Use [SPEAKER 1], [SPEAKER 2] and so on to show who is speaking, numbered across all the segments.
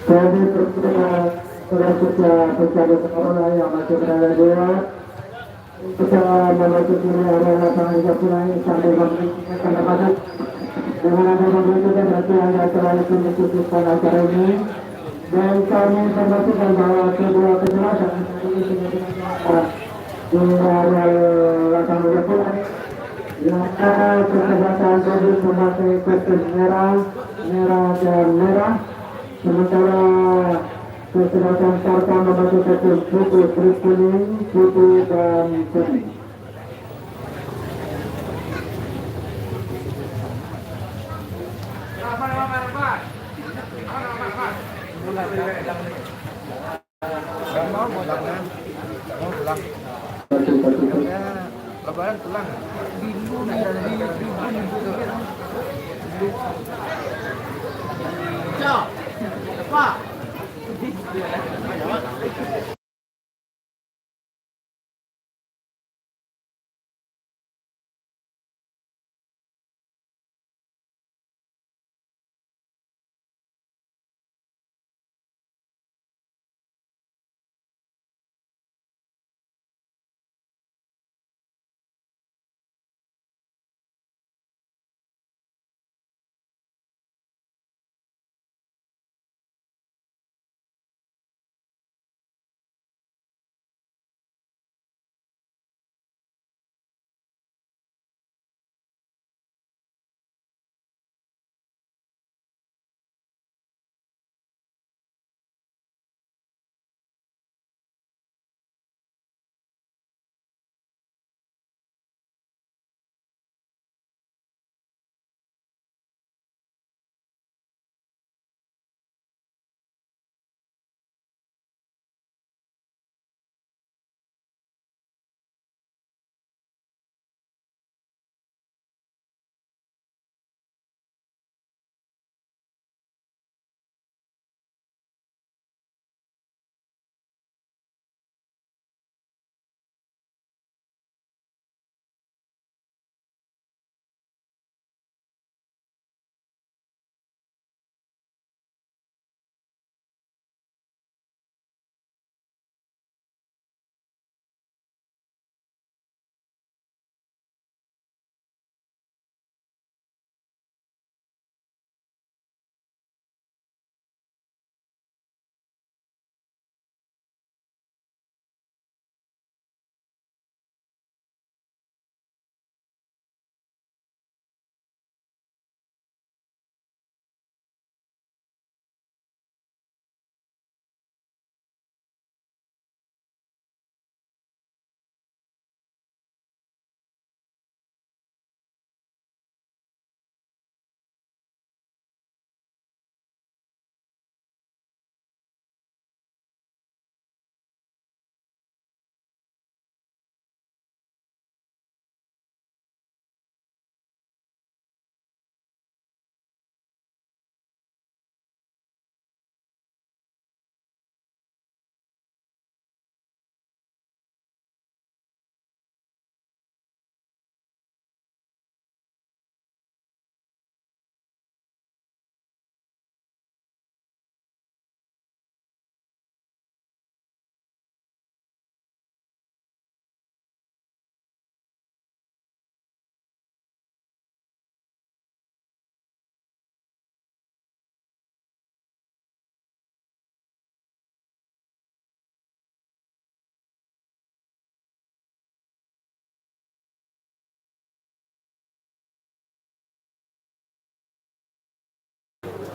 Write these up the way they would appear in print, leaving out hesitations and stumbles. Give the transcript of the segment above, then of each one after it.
[SPEAKER 1] Jadi sudah mencari orang yang masih berada di luar. Kita memasuki area lapangan Japura sambil mengingatkan masuk. Dengan adanya begitu dan berarti Anda telah mengikuti acara ini. Dan kami informasikan bahwa kedua kejelasan ini di area lapangan Japura. Yang kesehatan tubuh memakai kostum merah dan merah. Sementara kesehatan serta memakai kostum putih kuning, putih dan kuning.
[SPEAKER 2] Lebaran pulang Pak.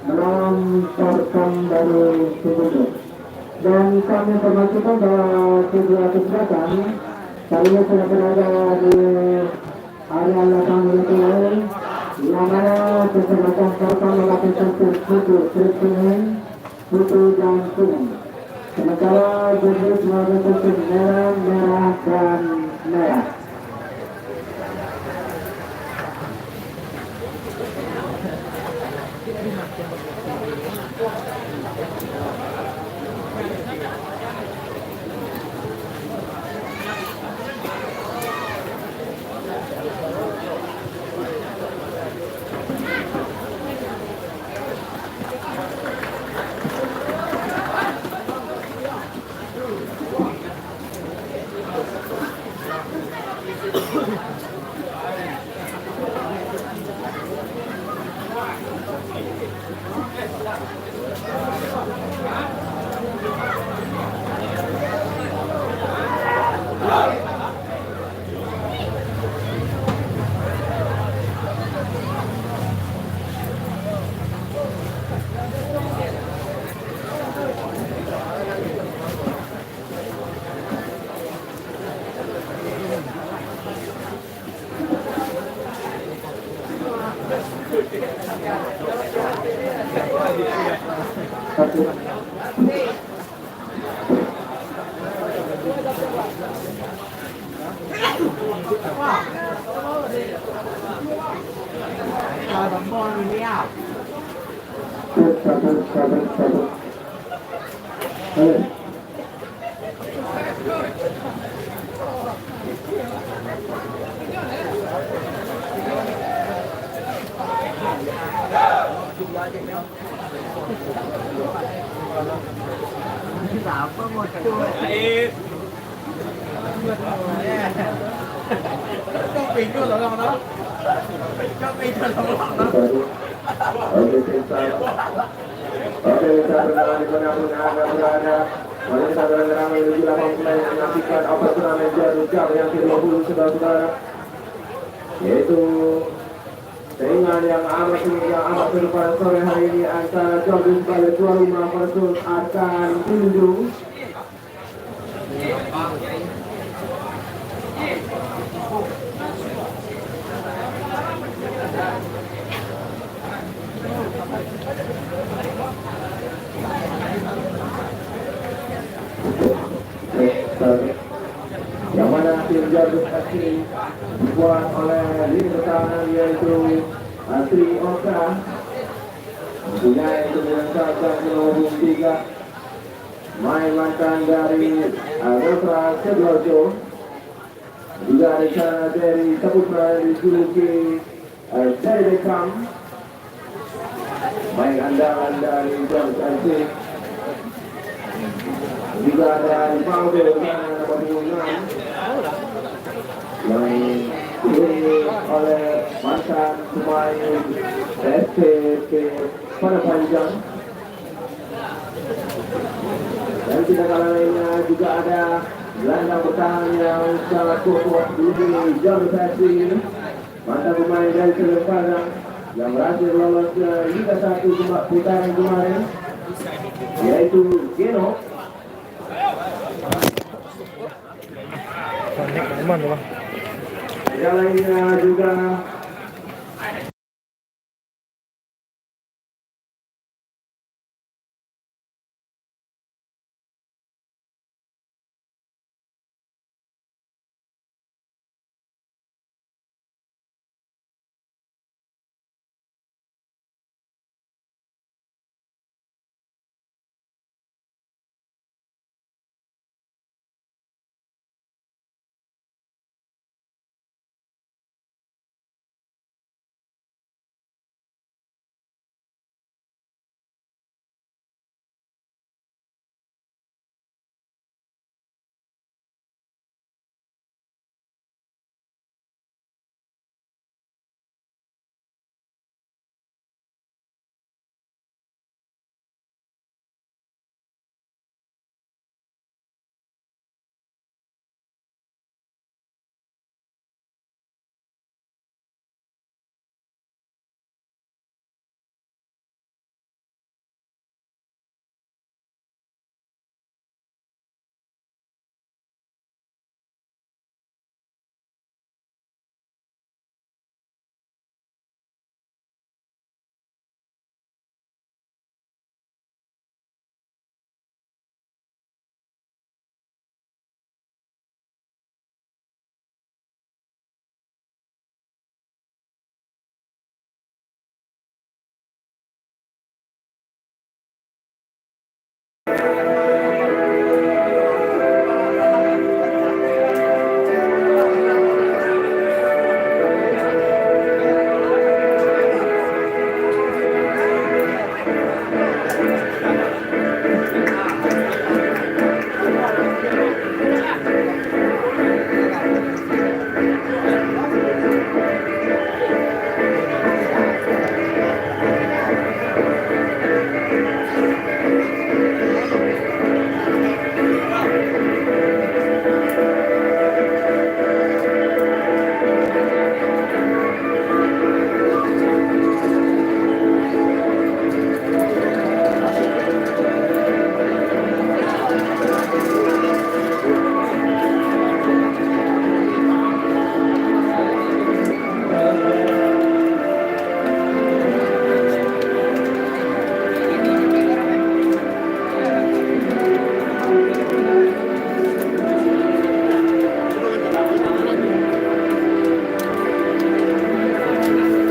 [SPEAKER 1] Melancarkan dari tubuh. Dan kami informasikan bahwa kedua kejelasan kali ini sudah berada di area lapangan itu yang mana kesehatan serta melakukan putih kuning, putih dan kuning. Sementara jenis melakukan putih merah dan merah. Satu.
[SPEAKER 2] bấm con mình đi à?
[SPEAKER 1] Satu. Ayo.
[SPEAKER 2] Bảo có một chuỗi. Cho mình luôn rồi đó. Cho mình luôn rồi đó.
[SPEAKER 1] Oke, kita berada di mana-pun Anda berada. Mari kita bergerak menuju lapangan play yang menyaksikan oper turnamen Jarum Jam yang ke-20 saudara-saudara. Yaitu saingan yang amat seru pada sore hari ini antara Jordan Bale tuan rumah versus Arkan Tinju. Yang mana tim Jordan FC dibuat oleh lini pertahanan yaitu Tri Oka, mempunyai kemenangan nomor 3 main mantan dari Rotra Sidoarjo, juga ada sana dari Saputra dijuluki Seri Bekam, main andalan dari Jordan FC. Juga ada Paulo nomor 6 yang dihuni oleh mantan pemain SPP pada panjang. Dan tidak kalah lainnya juga ada gelandang bertahan yang sangat kokoh di Jordan FC, mantan pemain dari Semen Padang yang berhasil lolos ke Liga 1 putaran kemarin, yaitu Geno.
[SPEAKER 3] Aman lah.
[SPEAKER 1] Yang lainnya juga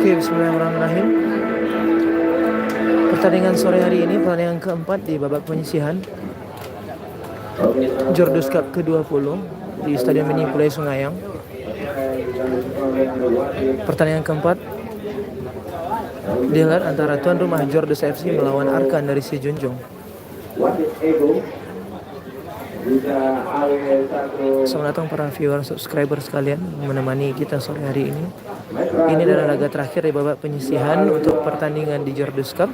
[SPEAKER 3] Oke, bismillahirrahmanirrahim. Pertandingan sore hari ini pertandingan keempat di babak penyisihan Jordus Cup ke-20 di Stadion Mini Pulai Sungayang. Pertandingan keempat dihelat antara tuan rumah Jordus FC melawan Arkan dari Sijunjung. Selamat datang para viewer subscriber sekalian menemani kita sore hari ini. Ini adalah laga terakhir di babak penyisihan untuk pertandingan di Jordus Cup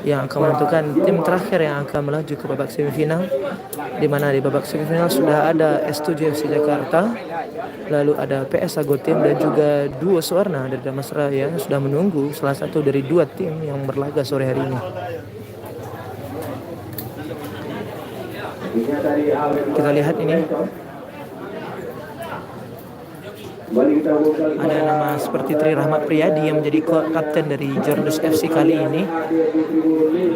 [SPEAKER 3] yang akan menentukan tim terakhir yang akan melaju ke babak semifinal, di mana di babak semifinal sudah ada S7 FC Jakarta, lalu ada PS Agotim dan juga Duo Suwarna dari Damasraya yang sudah menunggu salah satu dari dua tim yang berlaga sore hari ini. Kita lihat ini ada nama seperti Tri Rahmat Priyadi yang menjadi kapten dari Jordus FC kali ini.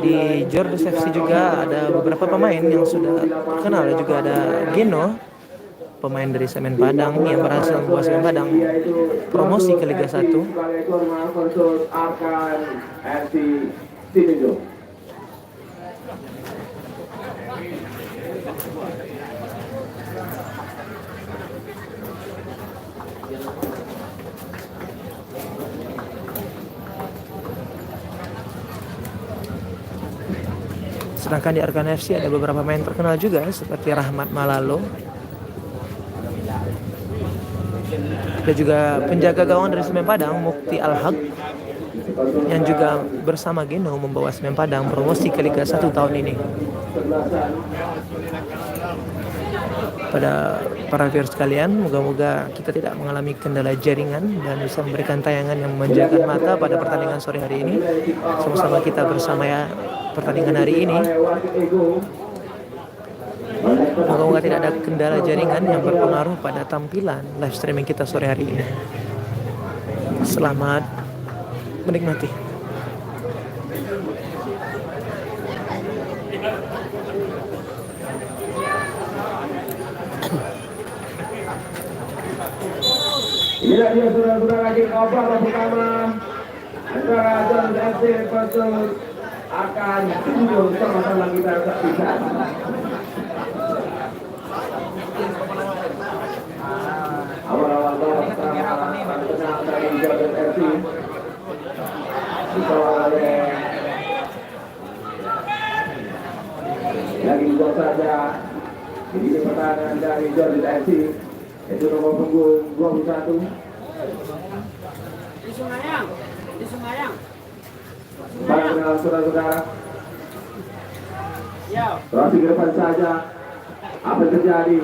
[SPEAKER 3] Di Jordus FC juga ada beberapa pemain yang sudah terkenal, juga ada Geno, pemain dari Semen Padang yang berhasil membawa Semen Padang promosi ke Liga 1. Sedangkan di Arkan FC ada beberapa pemain terkenal juga seperti Rahmat Malalo. Ada juga penjaga gawang dari Semen Padang, Mukti Al-Haq, yang juga bersama Geno membawa Semen Padang promosi ke Liga 1 tahun ini. Pada para viewers sekalian, moga-moga kita tidak mengalami kendala jaringan dan bisa memberikan tayangan yang memanjakan mata pada pertandingan sore hari ini. Sama-sama kita bersama ya pertandingan hari ini. Moga-moga tidak ada kendala jaringan yang berpengaruh pada tampilan live streaming kita sore hari ini. Selamat menikmati.
[SPEAKER 1] Inilah dia saudara-saudara lagi babak pertama antara Jordus FC versus Arkan Sijunjung. Sama-sama kita saksikan. Awal-awal babak pertama terkenal dari Jordus FC dikawal oleh lagi gol saja. Ini pertahanan dari Jordus FC, itu nomor punggung 21.
[SPEAKER 2] Di Sungayang.
[SPEAKER 1] Para pendengar saudara-saudara, terasi ke depan saja. Apa yang terjadi?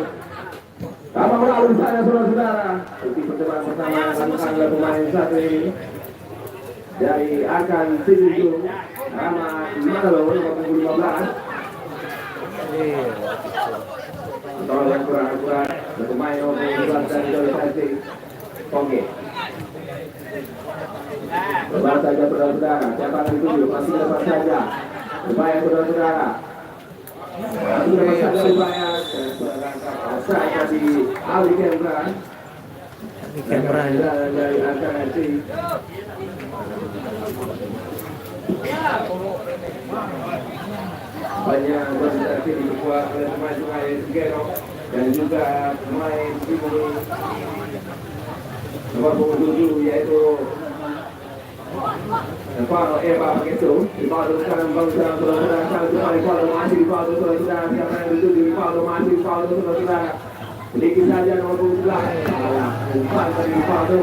[SPEAKER 1] Apa melalui saya saudara-saudara? Ikuti pertemuan bersama dengan pemain satu ini dari Arkan Sijunjung, Rahmat Malalo nomor punggung 15. Kalau yang kurang-kurang pemain nomor 12 dari Jordus FC, Oke. Lepas saja saudara-saudara, siapa yang dituju? Masih lepas saja. Upaya saudara-saudara. Masih lepas saja upaya. Saja di Ali Kembra. Dari Arkan FC. Banyak Jordus FC dibuat oleh pemain-pemain Geno dan juga pemain Timur nomor punggung 7 yaitu Faro Eva begitu. Faro sekarang bangsa saudara-saudara kembali Faro masih Faro saudara-saudara siapa yang dituju di Faro masih Faro saudara-saudara. Sedikit saja nomor punggung 11. Umpan dari Faro.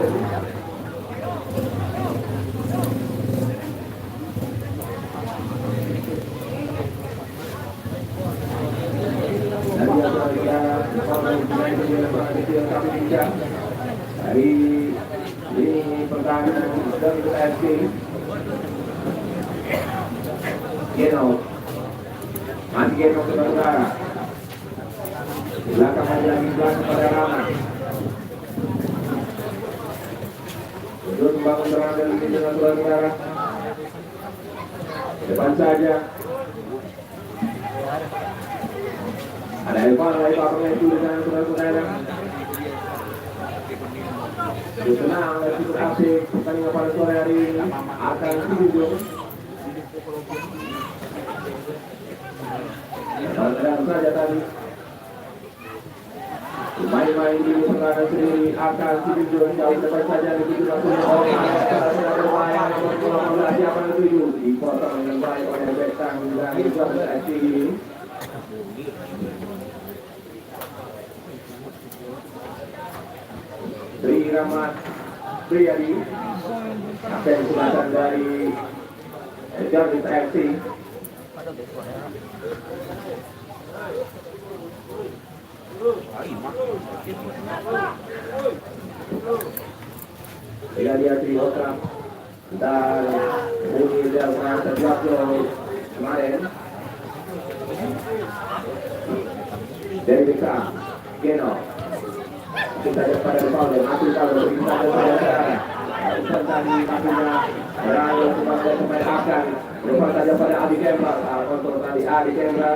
[SPEAKER 1] Dari ini pertahanan dari FC Geno masih Geno saudara. Di belakang ada lagi belakang pada Rahmat untuk membangun serangan dari dengan saudara. Depan saja ada Elvan lagi pemain itu dengan saudara-saudara. Dikenal oleh cukup asik pertandingan pada sore hari ini akan diunjuk. Dan saja tadi main-main di pertandingan sendiri akan diunjuk jauh depan saja di tujuh langsung orang sedang bermain nomor 15 siapa yang tuju dipotong dengan baik oleh Betang dan juga SC. Tri Rahmat Priyadi kapten selatan dari Jordan FC. Priyadi Triota dan Bumi Del Merasa kemarin dari BK Geno kita pada depan dan masih kalau kita pada tadi kakinya lalu kepada pemain akan depan saja pada Adi Kemra kontrol tadi Adi Kemra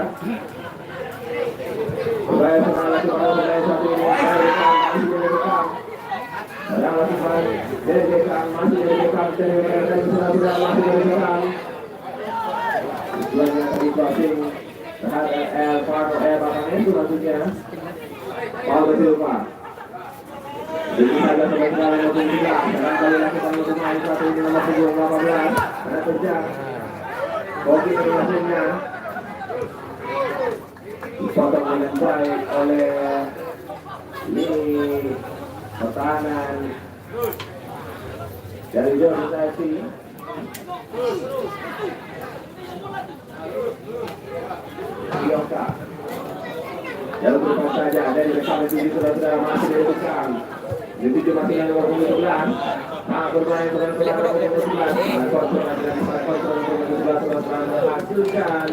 [SPEAKER 1] supaya semangat pemain satu ini masih direkam dan lakukan direkam masih direkam dan sudah masih direkam tujuannya tadi crossing terhadap El Pano Bakangnya itu maksudnya Paulo Silva. Jadi saja sebaiknya nomor 3 dan kali lakukan untuk main satu ini nomor 18 karena kerja Koki menyusunnya dipotong dengan baik oleh lini pertahanan dari Jordan FC. Yoka yang berikut saja dari rekan itu sudah masih dilakukan. Di tujuh masih yang nomor 11. Nah, bermain dengan nomor 11. Kontrol menghasilkan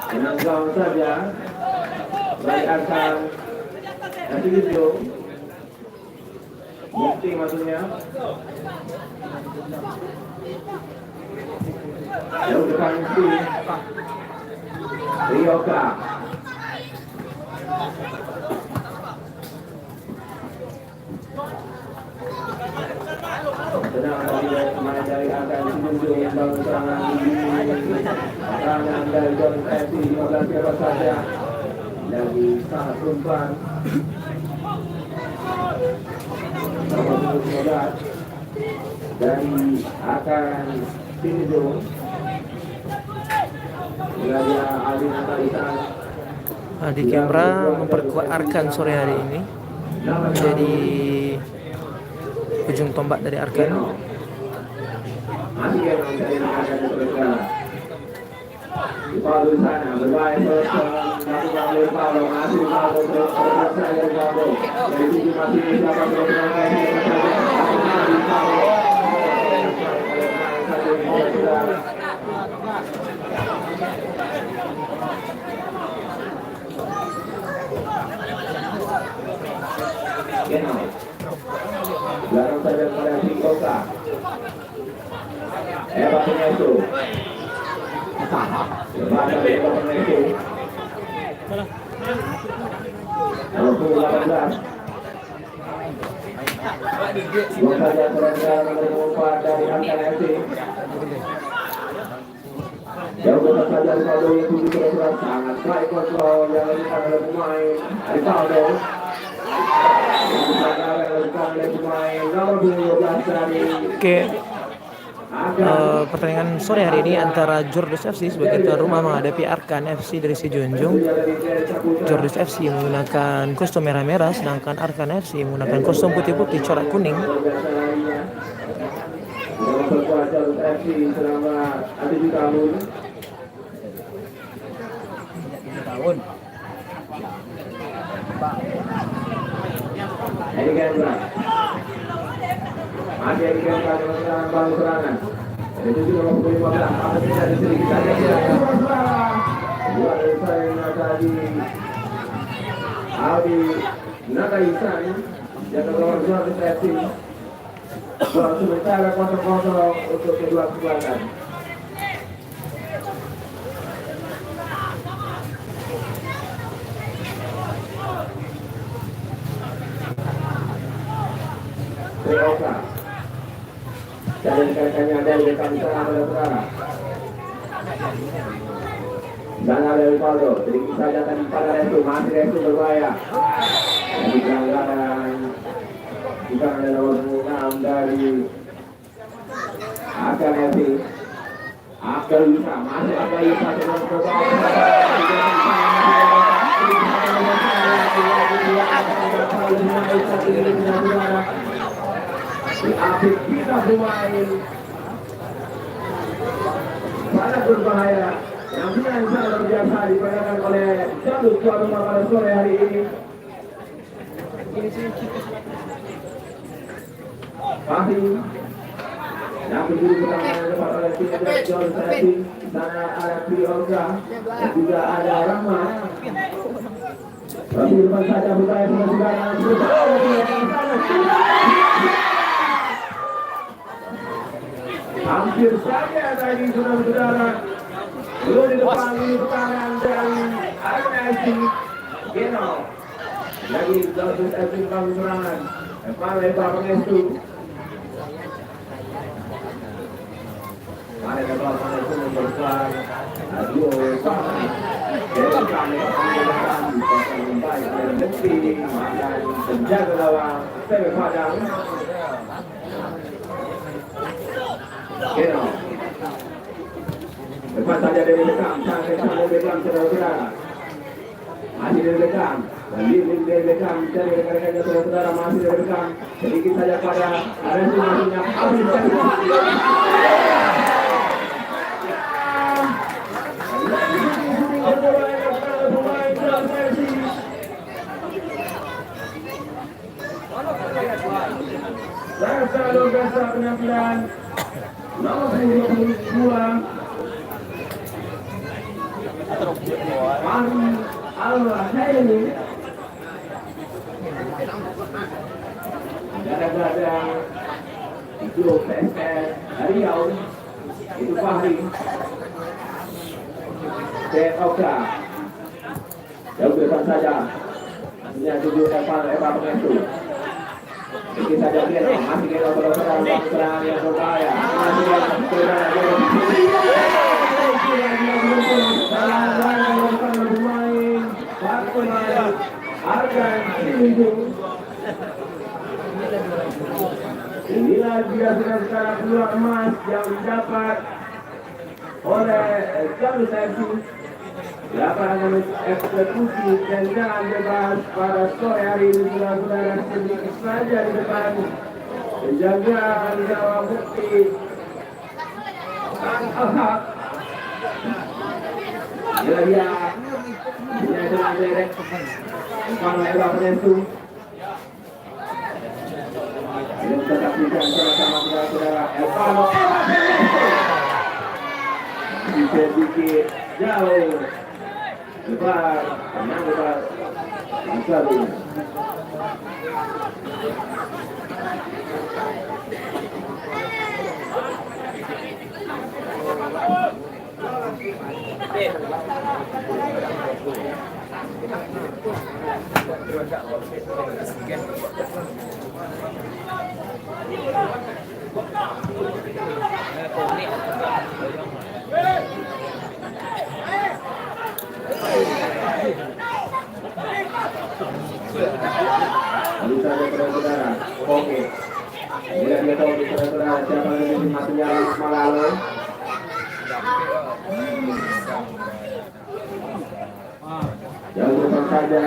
[SPEAKER 1] menang gawang saja. Baik akan nanti video bukti maksudnya. Yang depan itu Ryoka. Sedang pemain dari akan diunjuk bangun serangan dari Jordan FC 15 meter saja lagi sangat umpan nomor 15 dari akan diunjuk
[SPEAKER 3] Adi Kemra memperkuat Arkan sore hari ini menjadi ujung tombak dari Arkan.
[SPEAKER 1] Belakang saja pada Sikoka. Eva Penesu. Belakang Eva Penesu. Nomor 18. Buang saja serangga nomor 4 dari Arkan FC. Jauh besar saja Rivaldo yang 7 km sangat baik kontrol yang dilakukan oleh pemain Rivaldo.
[SPEAKER 3] Oke. Pertandingan sore hari ini antara Jordan FC sebagai tuan rumah menghadapi Arkan FC dari Sijunjung. Jordan FC menggunakan kostum merah-merah, sedangkan Arkan FC menggunakan kostum putih-putih corak kuning.
[SPEAKER 1] Edi Kemra masih Edi Kemra dengan baru serangan itu juga nomor 15 apa tidak ada sedikit saja dua dari saya tadi Aldi Nakaisan yang nomor 2 di sementara 0-0 untuk kedua kekuatan. Oka. Dan rekan-rekannya dari dekat sana saudara. Sana dari Valdo, sedikit saja tadi pada Restu, masih Restu berbahaya. Jadi pelanggaran bukan ada nomor 6 dari Akan Evi. Akan bisa, masih ada Yusa dengan Apik kita bermain sangat berbahaya. Yang sangat biasa diperankan oleh Jadul tuan rumah pada sore hari ini. Fahri yang berdiri pertama yang dapat oleh tim John Seti. Sana ada Prioga dan juga ada Rahmat. Tapi depan saja bertanya saudara-saudara. Hampir saja tadi saudara-saudara. Belum di depan ini pertahanan dari Arnesi Geno. Lagi Josus Edwin kami serangan. Evan lebar mengestu. Mari lebar mengestu memperkuat duo Fahri. Dari kami menggunakan pasal membaik dan bukti dan penjaga gawang Sewe Padang. Geno. Lepas saja dari Bekam, sampai Bekam saudara-saudara. Masih dari Bekam, dan dari Bekam, dari rekan-rekannya saudara-saudara masih dari Bekam. Sedikit saja pada resumasinya habis dari Saya biasa penampilan nomor 22 Fahri Al-Haini. Kadang-kadang itu PSS Riau itu Fahri dan Oka. Jauh depan saja hanya 7 Eva pengestu. Sedikit saja Geno, masih Geno berserang serangan yang berbahaya. Masih Geno inilah dia sekarang peluang emas yang didapat oleh Jadul Sesi. Lapangan eksekusi dan jangan bebas pada sore hari ini saudara-saudara, sedikit saja di depan menjaga gawang bukti Al-Haq. Inilah dia dengan derek Kepala Eva penentu. Ini tetap bisa sama-sama saudara-saudara. Evano sedikit jauh lebar, tenang lebar Ansari. Bisa ada saudara-saudara. Oke. Bila dia tahu saudara-saudara siapa yang lebih material Malalo. Jauh depan saja.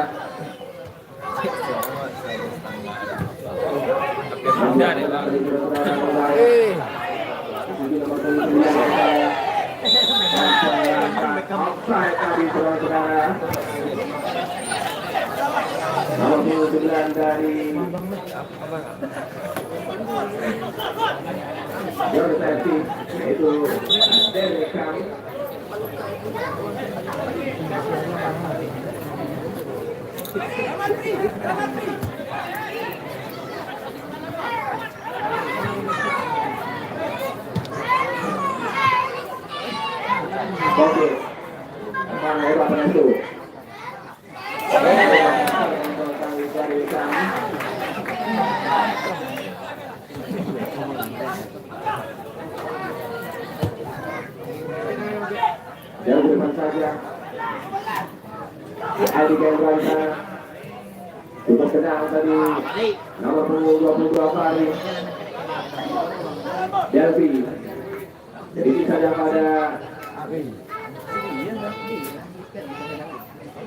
[SPEAKER 1] Nomor 9 dari John Seti, yaitu Derek Kam. Oke, mana Eva penentu? Jauh depan saja. Adi Gendranta cukup tenang tadi. Nomor punggung 22 kali. Delvi. Sedikit saja pada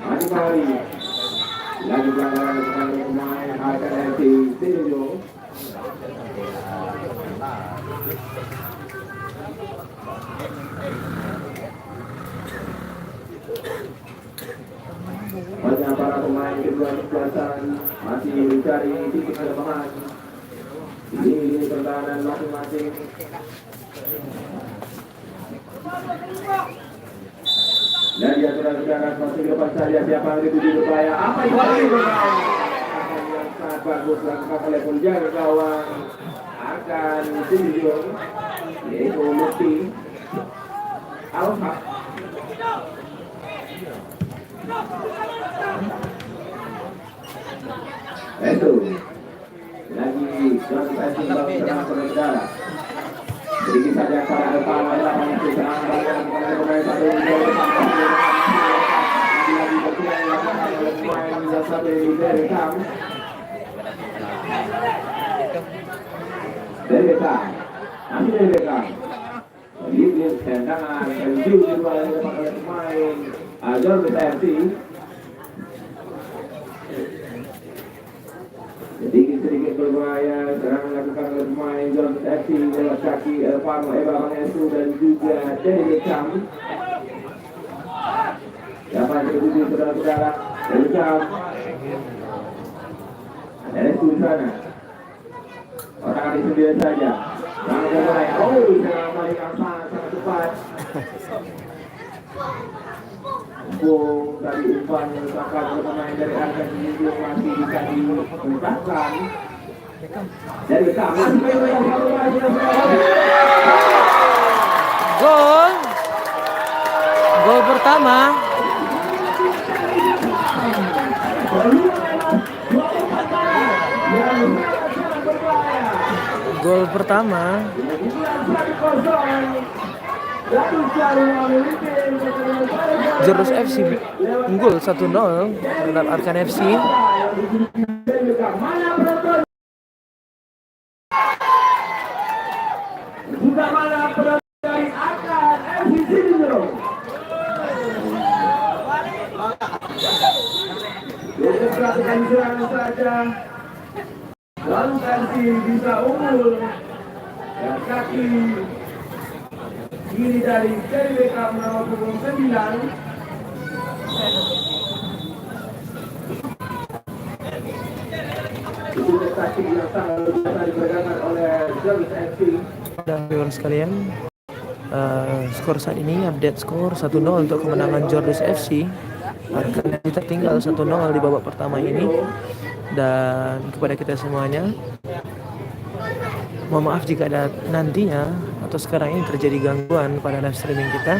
[SPEAKER 1] Adi Mari. Lagi pelanggaran dengan pemain AKNT Studio. Banyak para pemain kedua kekuatan masih mencari titik kelemahan. Ini pertahanan masing-masing. Dan dia sudah masih depan saja siapa yang dituju berbahaya. Apa itu yang sangat bagus dilakukan oleh penjaga gawang akan Studio, yaitu Mukti Alfa. Itu lagi klasifikasi bersama saudara. Sedikit saja pada depan lapangan itu serangan balik pemain satu lagi berkurang lapangan oleh pemain satu dari Kam. Dari Kam, nanti dari Kam. Ini tendangan penju kedua yang dilakukan oleh pemain Azor BTFC. Sedikit berbahaya serangan dilakukan oleh pemain John FC lewat kaki Elvano Eba Vangesu dan juga Denny Cam. Siapa yang tertuju saudara-saudara? Denny Cam. Denny di sana. Orang ini sendiri saja. Serangan berbahaya. Serangan balik yang sangat cepat. Dari umpan yang dilakukan oleh pemain dari Argentina masih bisa diungkapkan dari kami.
[SPEAKER 3] Gol pertama. Gol pertama. Jordus FC unggul 1-0 terhadap Arkan FC.
[SPEAKER 1] Lalu Tansi bisa unggul dan kaki kiri dari Beckham nomor punggung 9. Itu taktik yang sangat luar biasa diperankan oleh Jordus FC.
[SPEAKER 3] Dan viewer sekalian, skor saat ini update skor 1-0 untuk kemenangan Jordus FC. Arkan kita tinggal 1-0 di babak pertama ini. Dan kepada kita semuanya, mohon maaf jika ada nantinya atau sekarang ini terjadi gangguan pada live streaming kita.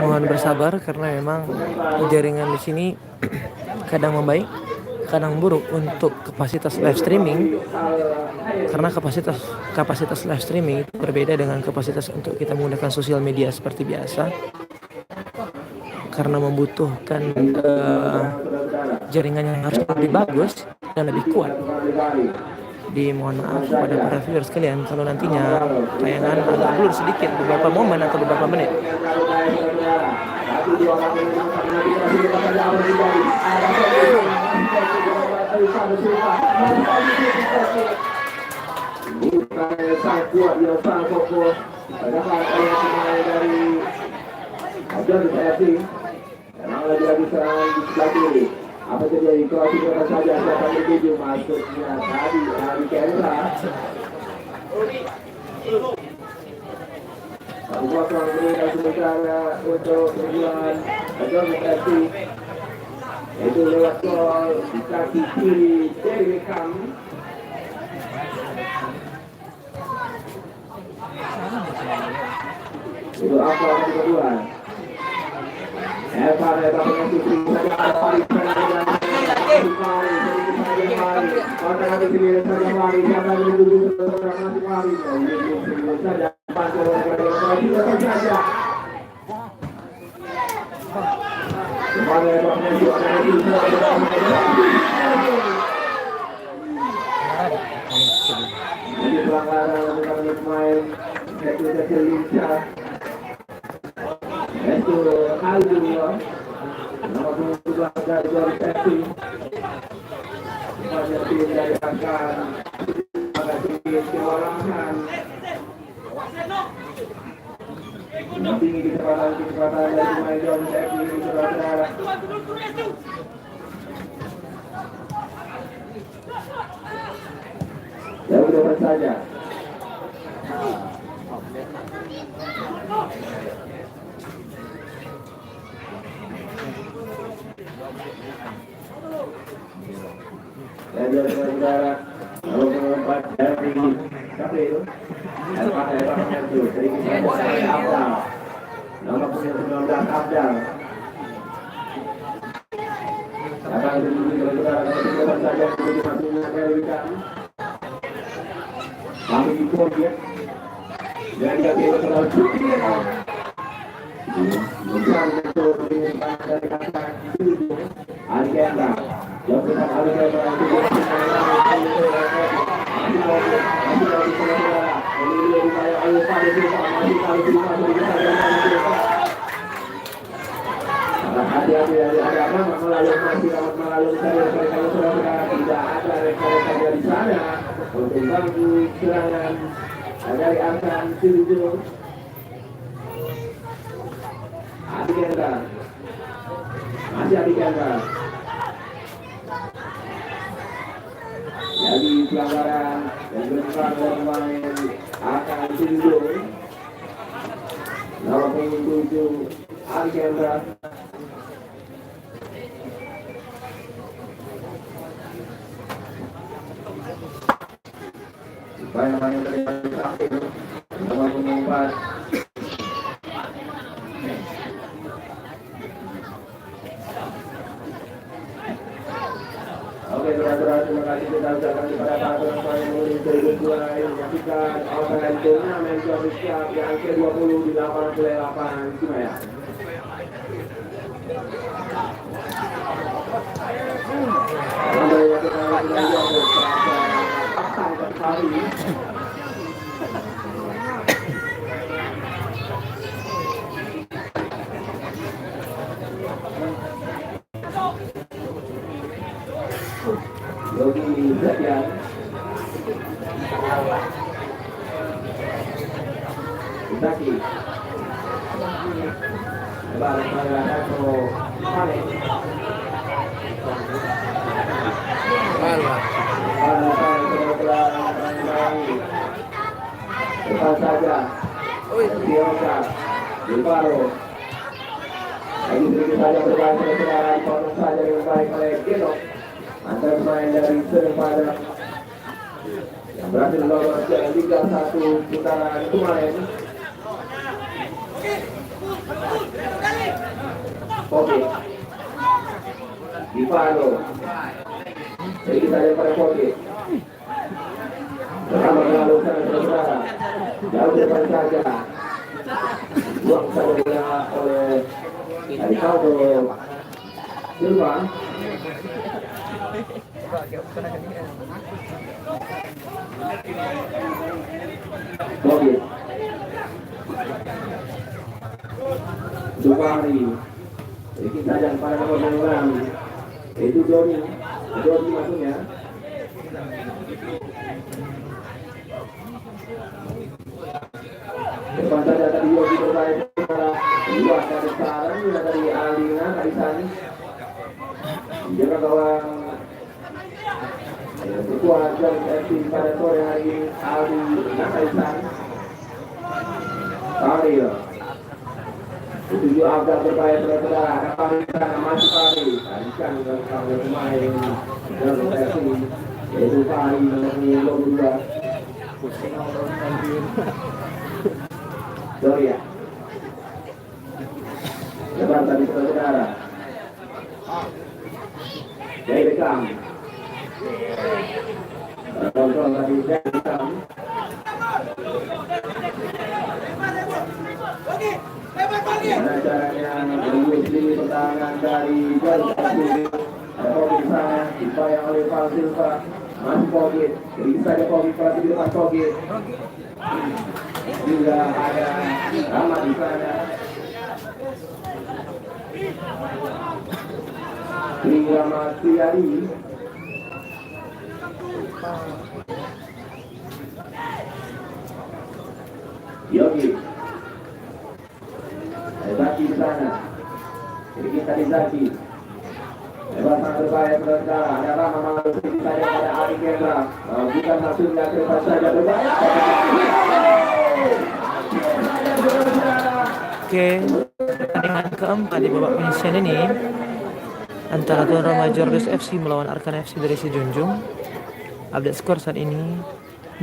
[SPEAKER 3] Mohon bersabar karena memang jaringan di sini kadang membaik, kadang buruk untuk kapasitas live streaming. Karena kapasitas live streaming itu berbeda dengan kapasitas untuk kita menggunakan sosial media seperti biasa. Karena membutuhkan jaringan yang harus lebih bagus dan lebih kuat. Mohon maaf kepada para viewers sekalian kalau nantinya tayangan agak blur sedikit beberapa momen atau beberapa menit.
[SPEAKER 1] Sangat kuat, dia sangat fokus. Padahal pemain dari Jordus FC memang lagi serangan di sebelah kiri. Apa terjadi? Kroasia berapa saja siapa menuju masuknya tadi dari Kendra. Satu kosong berikan sementara untuk perjuangan Jordus FC. Itu lewat gol di kaki kiri dari Beckham. Itu apa yang kedua? Eva mengasih saja Otak-atik sendiri saja lari, siapa yang menuju masih lari. Saja pantul saja. Kembali menuju jadi pelanggaran untuk pemain kecil lincah. Itu Aldo nomor 12 dari Joris FC. Banyak tim dari Akan tim kewalahan. Tinggi kecepatan dari pemain Joris FC ini saudara. Ya udah saja. Dan saudara, kalau melompat dari kafe itu, itu dari kisah Abdal, nomor 19 Abdal. Akan dulu saudara, kalau saja menjadi masuknya dari kami. Kami ikut ya. Dan kami terlalu cuti ya. Bukan untuk menyimpang dari kata itu. Agenda. Yang benar agenda itu. Hati-hati ada apa melalui masih melalui saya kalau saudara tidak ada rekan-rekan di sana untuk bantu serangan dari Akan tujuh Adikenda masih Adikenda jadi pelanggaran dan berperan pemain Akan tujuh nomor 7 Adikenda. Banyak dari terakhir nomor 4 Oke, saudara-saudara, terima kasih kita ucapkan kepada para penonton yang mengundi kedua yang menyaksikan online turnamen Joris Cup yang ke-20 di lapangan Sule-8 Cimaya. Sampai yang kita hari Yogi Zatian Zaki lebar pada Dato Mane Lepas saja Bioka Biparo lagi sedikit saja bermain saudara potong saja yang baik oleh Geno antar pemain dari Serpada yang berhasil lolos ke Liga 1 putaran kemarin. Oke Biparo sedikit saja pada Oke bersama lalu saudara jauh depan saja buang saja oleh dari Kaldo Silva. Bobit Supari sedikit saja pada nomor 6 itu Doni masuknya. Depan saja tadi Yogi bermain luar dari sarang dari Alina Kaisan jaga gawang ketua Joris FC pada sore hari ini Alina Kaisan Karil tujuh Abdal bermain saudara ada Kaisan masih Kaisan dengan kawan pemain Joris FC yaitu Kari nomor 22 Doria lebar tadi saudara dari Beckham Gimana caranya menembus di pertahanan dari Jalur Pogit dibayang oleh Val Silva. Masih Pogit, beri saja Pogit pelatih di depan Pogit. Juga ada Rahmat di sana. Tri Rahmat Triadi. Yogi. Zaki di sana. Jadi kita di Zaki. Lepas sangat berbahaya saudara. Ada Rama Malu sedikit saja pada Ali Kendra. Bukan maksudnya kertas saja berbahaya.
[SPEAKER 3] Oke, pertandingan keempat di babak penyisian ini antara Tuan Rumah Jordus FC melawan Arkan FC dari Sejunjung. Update skor saat ini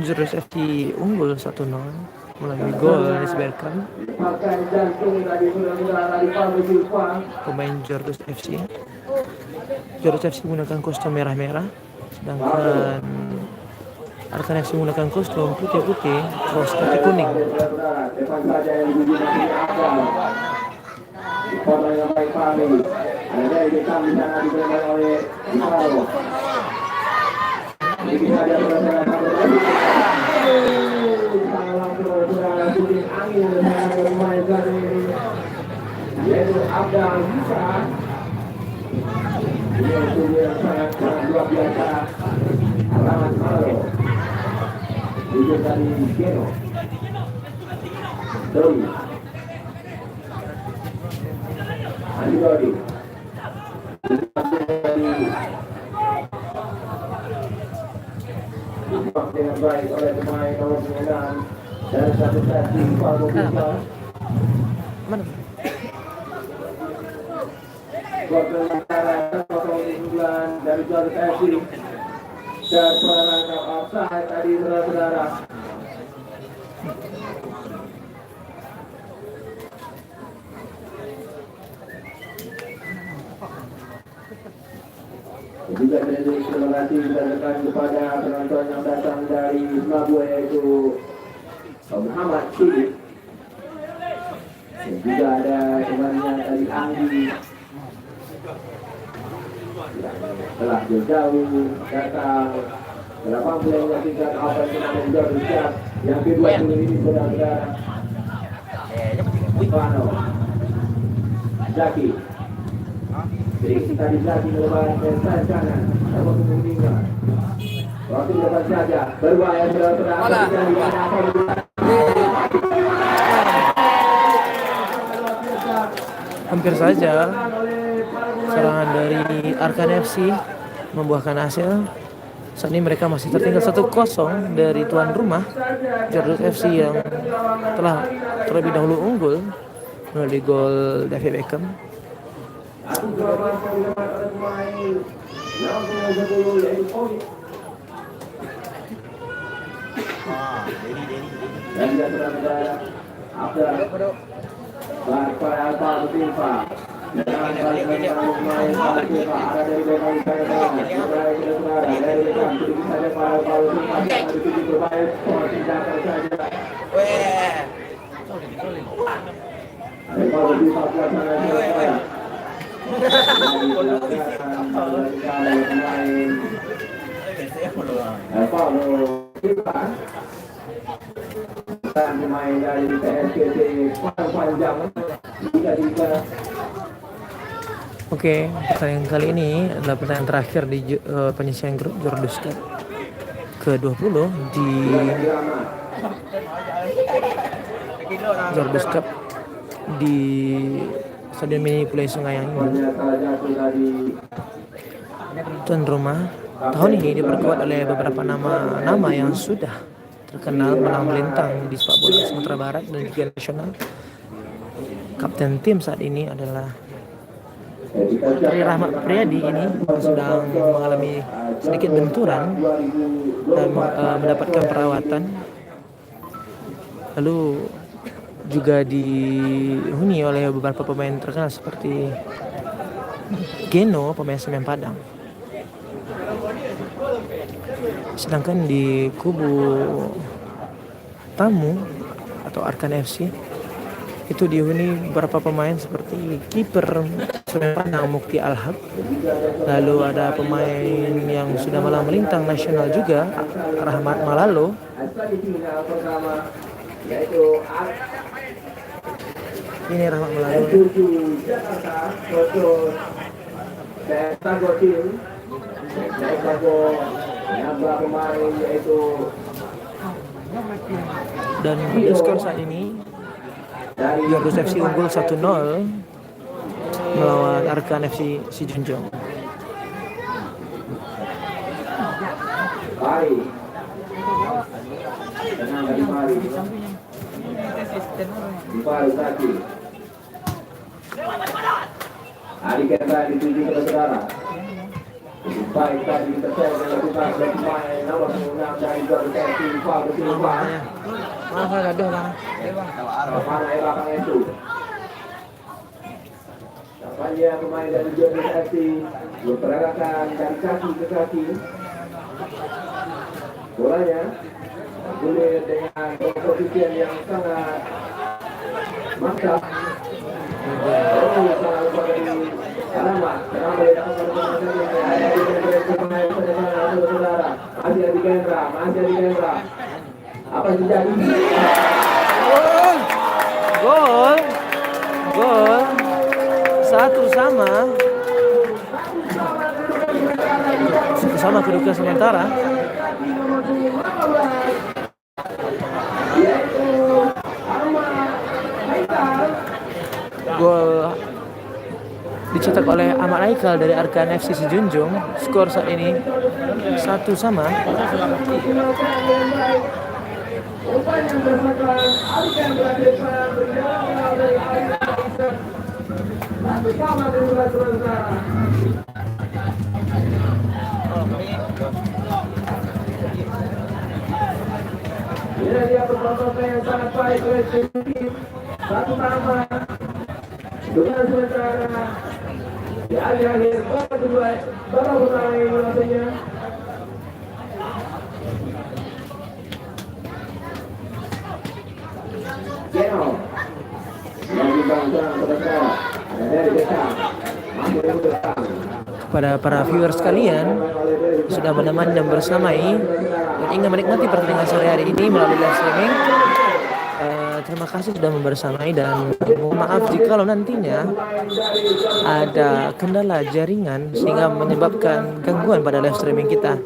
[SPEAKER 3] Jordus FC unggul 1-0 melalui gol disebutkan pemain Jordus FC. Jordus FC menggunakan kostum merah-merah, sedangkan Arkan FC menggunakan kostum putih-putih, kaos kaki kuning.
[SPEAKER 1] Yaitu Abdal Musa. Itu yang sangat luar biasa. Rahmat Malu. Itu dari Geno. Doi. Antibody. Dibuat dengan baik oleh pemain nomor 9 dari satu sesi Pablo Silva.
[SPEAKER 3] Mana?
[SPEAKER 1] Gol keunggulan dari Jordus FC dan pelanggaran offside tadi saudara-saudara. Juga terima kasih disampaikan kepada penonton yang datang dari Zimbabwe yaitu Muhammad Syed. Dan juga ada temannya dari Anggi yang telah jauh-jauh datang dalam yang tingkat awal turnamen Jordus Cup yang ke-20 ini saudara-saudara. Pano Zaki tadi Zaki melebar ke sayap kanan namun meninggal. Waktu depan saja berbahaya saudara-saudara.
[SPEAKER 3] Hampir saja serangan dari Arkan FC membuahkan hasil. Saat ini mereka masih tertinggal 1-0 dari tuan rumah Jordus FC yang telah terlebih dahulu unggul melalui gol David Beckham.
[SPEAKER 1] Pemain dari PSPT panjang
[SPEAKER 3] Oke, pertandingan kali ini adalah pertandingan terakhir di penyisian grup Jordus Cup ke-20 di Jordus Cup di Stadion Mini Pulau Sungayang ini. Tuan rumah tahun ini diperkuat oleh beberapa nama yang sudah terkenal menang melintang di sepak bola Sumatera Barat dan juga nasional. Kapten tim saat ini adalah Tri Rahmat Priadi ini sedang mengalami sedikit benturan dan mendapatkan perawatan. Lalu juga dihuni oleh beberapa pemain terkenal seperti Geno, pemain Semen Padang. Sedangkan di kubu tamu atau Arkan FC itu dihuni beberapa pemain seperti kiper Padang Mukti Al-Haq, lalu ada pemain yang sudah malah melintang nasional juga, Rahmat Malalo. Ini Rahmat Malalo. Dan skor saat ini Jordus FC unggul 1-0 melawan Arkan FC Sijunjung.
[SPEAKER 1] Hari kita dituju ke saudara. Baik tadi tercel dilakukan oleh pemain nomor 6 dari Jordus FC Fahru Silva.
[SPEAKER 3] Maaf gaduh bang.
[SPEAKER 1] Mana belakang itu? Tampaknya pemain dari Jordus FC berperagakan dari kaki ke kaki. Bolanya boleh dengan kompetisi yang sangat mantap. Sangat lupa dari alamat. Kenapa dia dapat saudara? Masih ada Gendra. Apa yang terjadi?
[SPEAKER 3] Gol 1-1 kedudukan sementara. Gol dicetak oleh Ahmad Aikal dari Arkan FC Sijunjung. Skor saat ini 1-1.
[SPEAKER 1] Ini dia performa yang sangat baik oleh tim. Satu tambah dengan sementara di akhir babak kedua babak pertama ini rasanya. Geno lagi bangsa pada dari dekat masih dekat.
[SPEAKER 3] Kepada para viewers sekalian sudah menemani dan bersamai dan ingin menikmati pertandingan sore hari ini melalui live streaming. Terima kasih sudah membersamai dan mohon maaf jika nantinya ada kendala jaringan sehingga menyebabkan gangguan pada live streaming kita.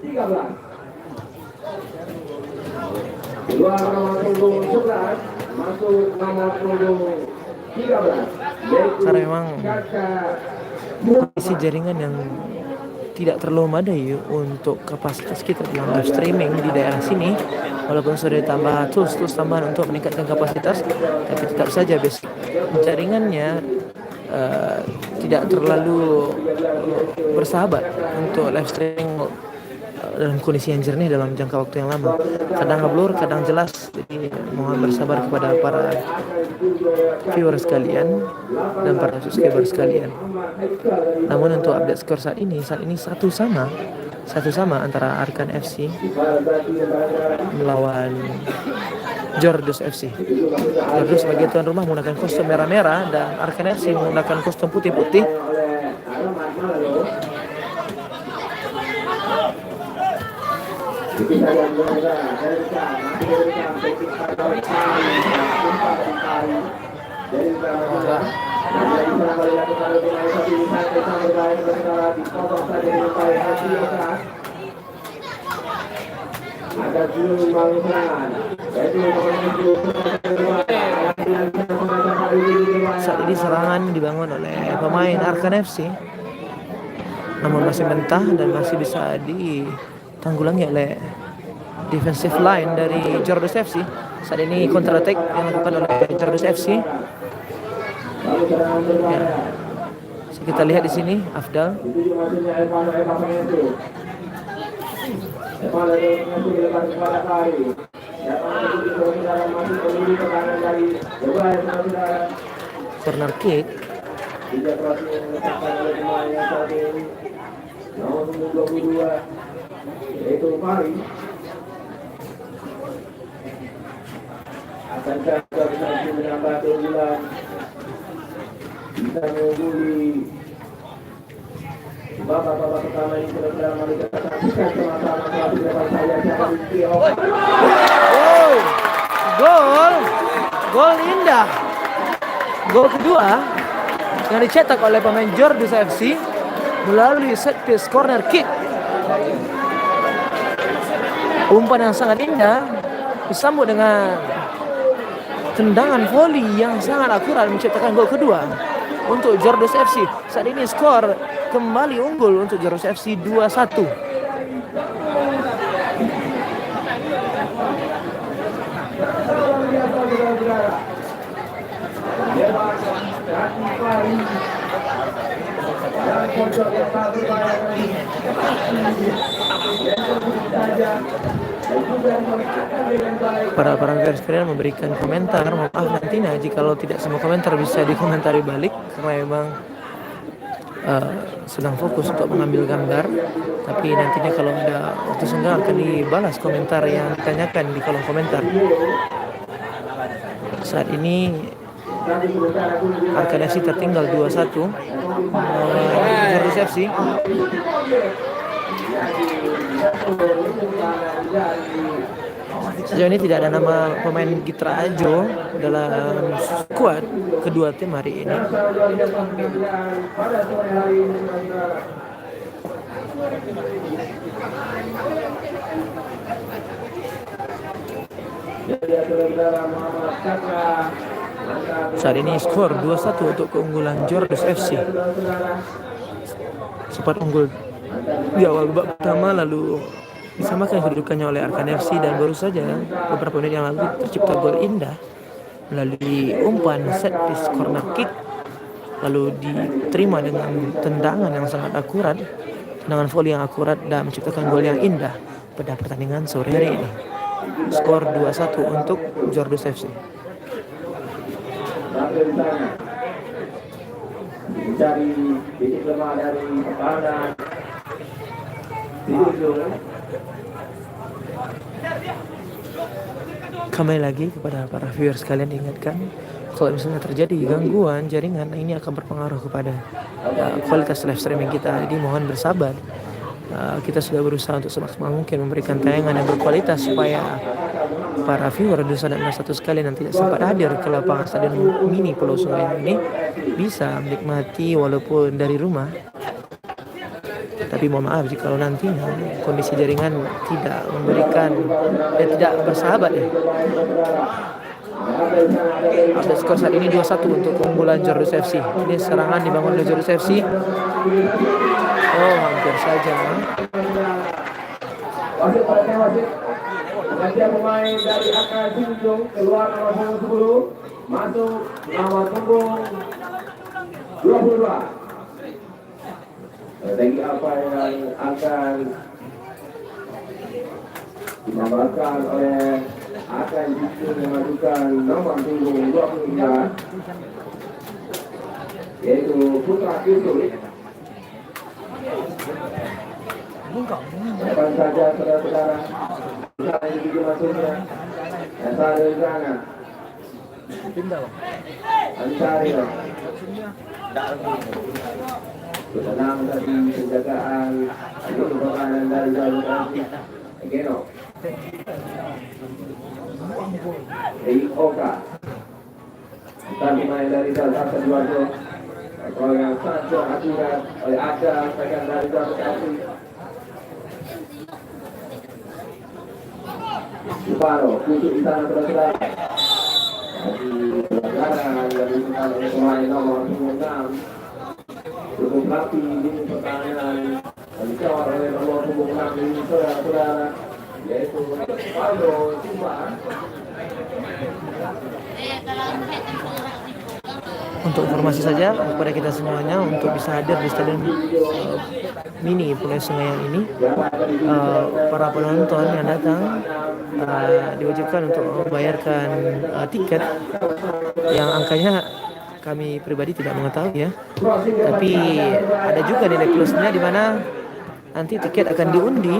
[SPEAKER 3] Karena memang kondisi jaringan yang tidak terlalu memadai untuk kapasitas kita dalam live streaming di daerah sini, walaupun sudah ditambah tools tambahan untuk meningkatkan kapasitas, tapi tetap saja basic jaringannya tidak terlalu bersahabat untuk live streaming dalam kondisi yang jernih dalam jangka waktu yang lama. Kadang ngeblur, kadang jelas. Jadi mohon bersabar kepada para viewers sekalian dan para subscriber sekalian. Namun untuk update skor saat ini 1-1 antara Arkan FC melawan Jordus FC. Jordus sebagai tuan rumah menggunakan kostum merah-merah dan Arkan FC menggunakan kostum putih-putih. Saat ini serangan dibangun oleh pemain Arkan FC, namun masih mentah dan masih bisa ditanggulangi oleh defensive line dari Jordus FC. Saat ini counter attack yang dilakukan oleh Jordus FC. Ya. Kita lihat di sini Afdal. Corner kick.
[SPEAKER 1] yaitu Mari. Akankah koordinasi menambah keunggulan bisa mengungguli babak pertama ini? Benar-benar mari kita saksikan sama-sama pelatih depan saya siapa di
[SPEAKER 3] Gol indah. Gol kedua yang dicetak oleh pemain Jordus FC melalui set piece corner kick. Umpan yang sangat indah disambut dengan tendangan voli yang sangat akurat menciptakan gol kedua untuk Jordus FC. Saat ini skor kembali unggul untuk Jordus FC 2-1. Para viewers sekalian memberikan komentar. Maaf nantinya jikalau tidak semua komentar bisa dikomentari balik karena memang sedang fokus untuk mengambil gambar. Tapi nantinya kalau ada waktu senggang akan dibalas komentar yang ditanyakan di kolom komentar. Saat ini Arkan FC tertinggal 2-1 Jordus FC. Sejauh ini tidak ada nama pemain Gitra Ajo dalam skuad kedua tim hari ini. Saat ini skor 2-1 untuk keunggulan Jordus FC. Sempat unggul di awal babak pertama lalu disamakan kedudukannya oleh Arkan FC dan baru saja beberapa menit yang lalu tercipta gol indah melalui umpan set piece corner kick lalu diterima dengan tendangan yang sangat akurat, tendangan volley yang akurat dan menciptakan gol yang indah pada pertandingan sore hari ini. Skor 2-1 untuk Jordus FC.
[SPEAKER 1] Mencari titik lemah dari pertahanan.
[SPEAKER 3] Kembali lagi kepada para viewers sekalian, diingatkan kalau misalnya terjadi gangguan jaringan ini akan berpengaruh kepada kualitas live streaming kita. Jadi mohon bersabar. Kita sudah berusaha untuk semaksimal mungkin memberikan tayangan yang berkualitas supaya para viewer Dusun dan Satu sekalian yang tidak sempat hadir ke lapangan Stadion Mini Pulau Sungai ini bisa menikmati walaupun dari rumah. Tapi mohon maaf jika nantinya kondisi jaringan tidak memberikan tidak bersahabat ya. Update skor saat ini 2-1 untuk keunggulan Jordus FC. Ini serangan dibangun oleh Jordus FC. Oh, hampir saja.
[SPEAKER 1] Setiap pemain dari Akan Junjung keluar nomor punggung 10, masuk nomor punggung 22. Strategi apa yang akan dimakamkan oleh Akan Junjung memajukan nomor punggung 23, yaitu Putra Yusuf. Depan saja saudara-saudara. Misalnya begitu masuknya. Dan saya jangan. Ansari dong. Tenang tadi penjagaan. Itu pertahanan dari jalur kaki. Geno. Oka. Kita pemain dari Dalsar Sidoarjo. Kalau yang sangat akurat oleh Ada bagian dari jalur kaki. Suparo, kusuk di sana saudara. Masih pelanggaran yang dilakukan oleh pemain nomor 6. Cukup rapi di pertahanan dan dikawal oleh nomor 6 ini saudara-saudara, yaitu Pablo Silva.
[SPEAKER 3] Untuk informasi saja kepada kita semuanya untuk bisa hadir di Stadion Mini Pulau Sungai yang ini, para penonton yang datang diwajibkan untuk membayarkan tiket yang angkanya kami pribadi tidak mengetahui ya, tapi ada juga nilai plusnya di mana nanti tiket akan diundi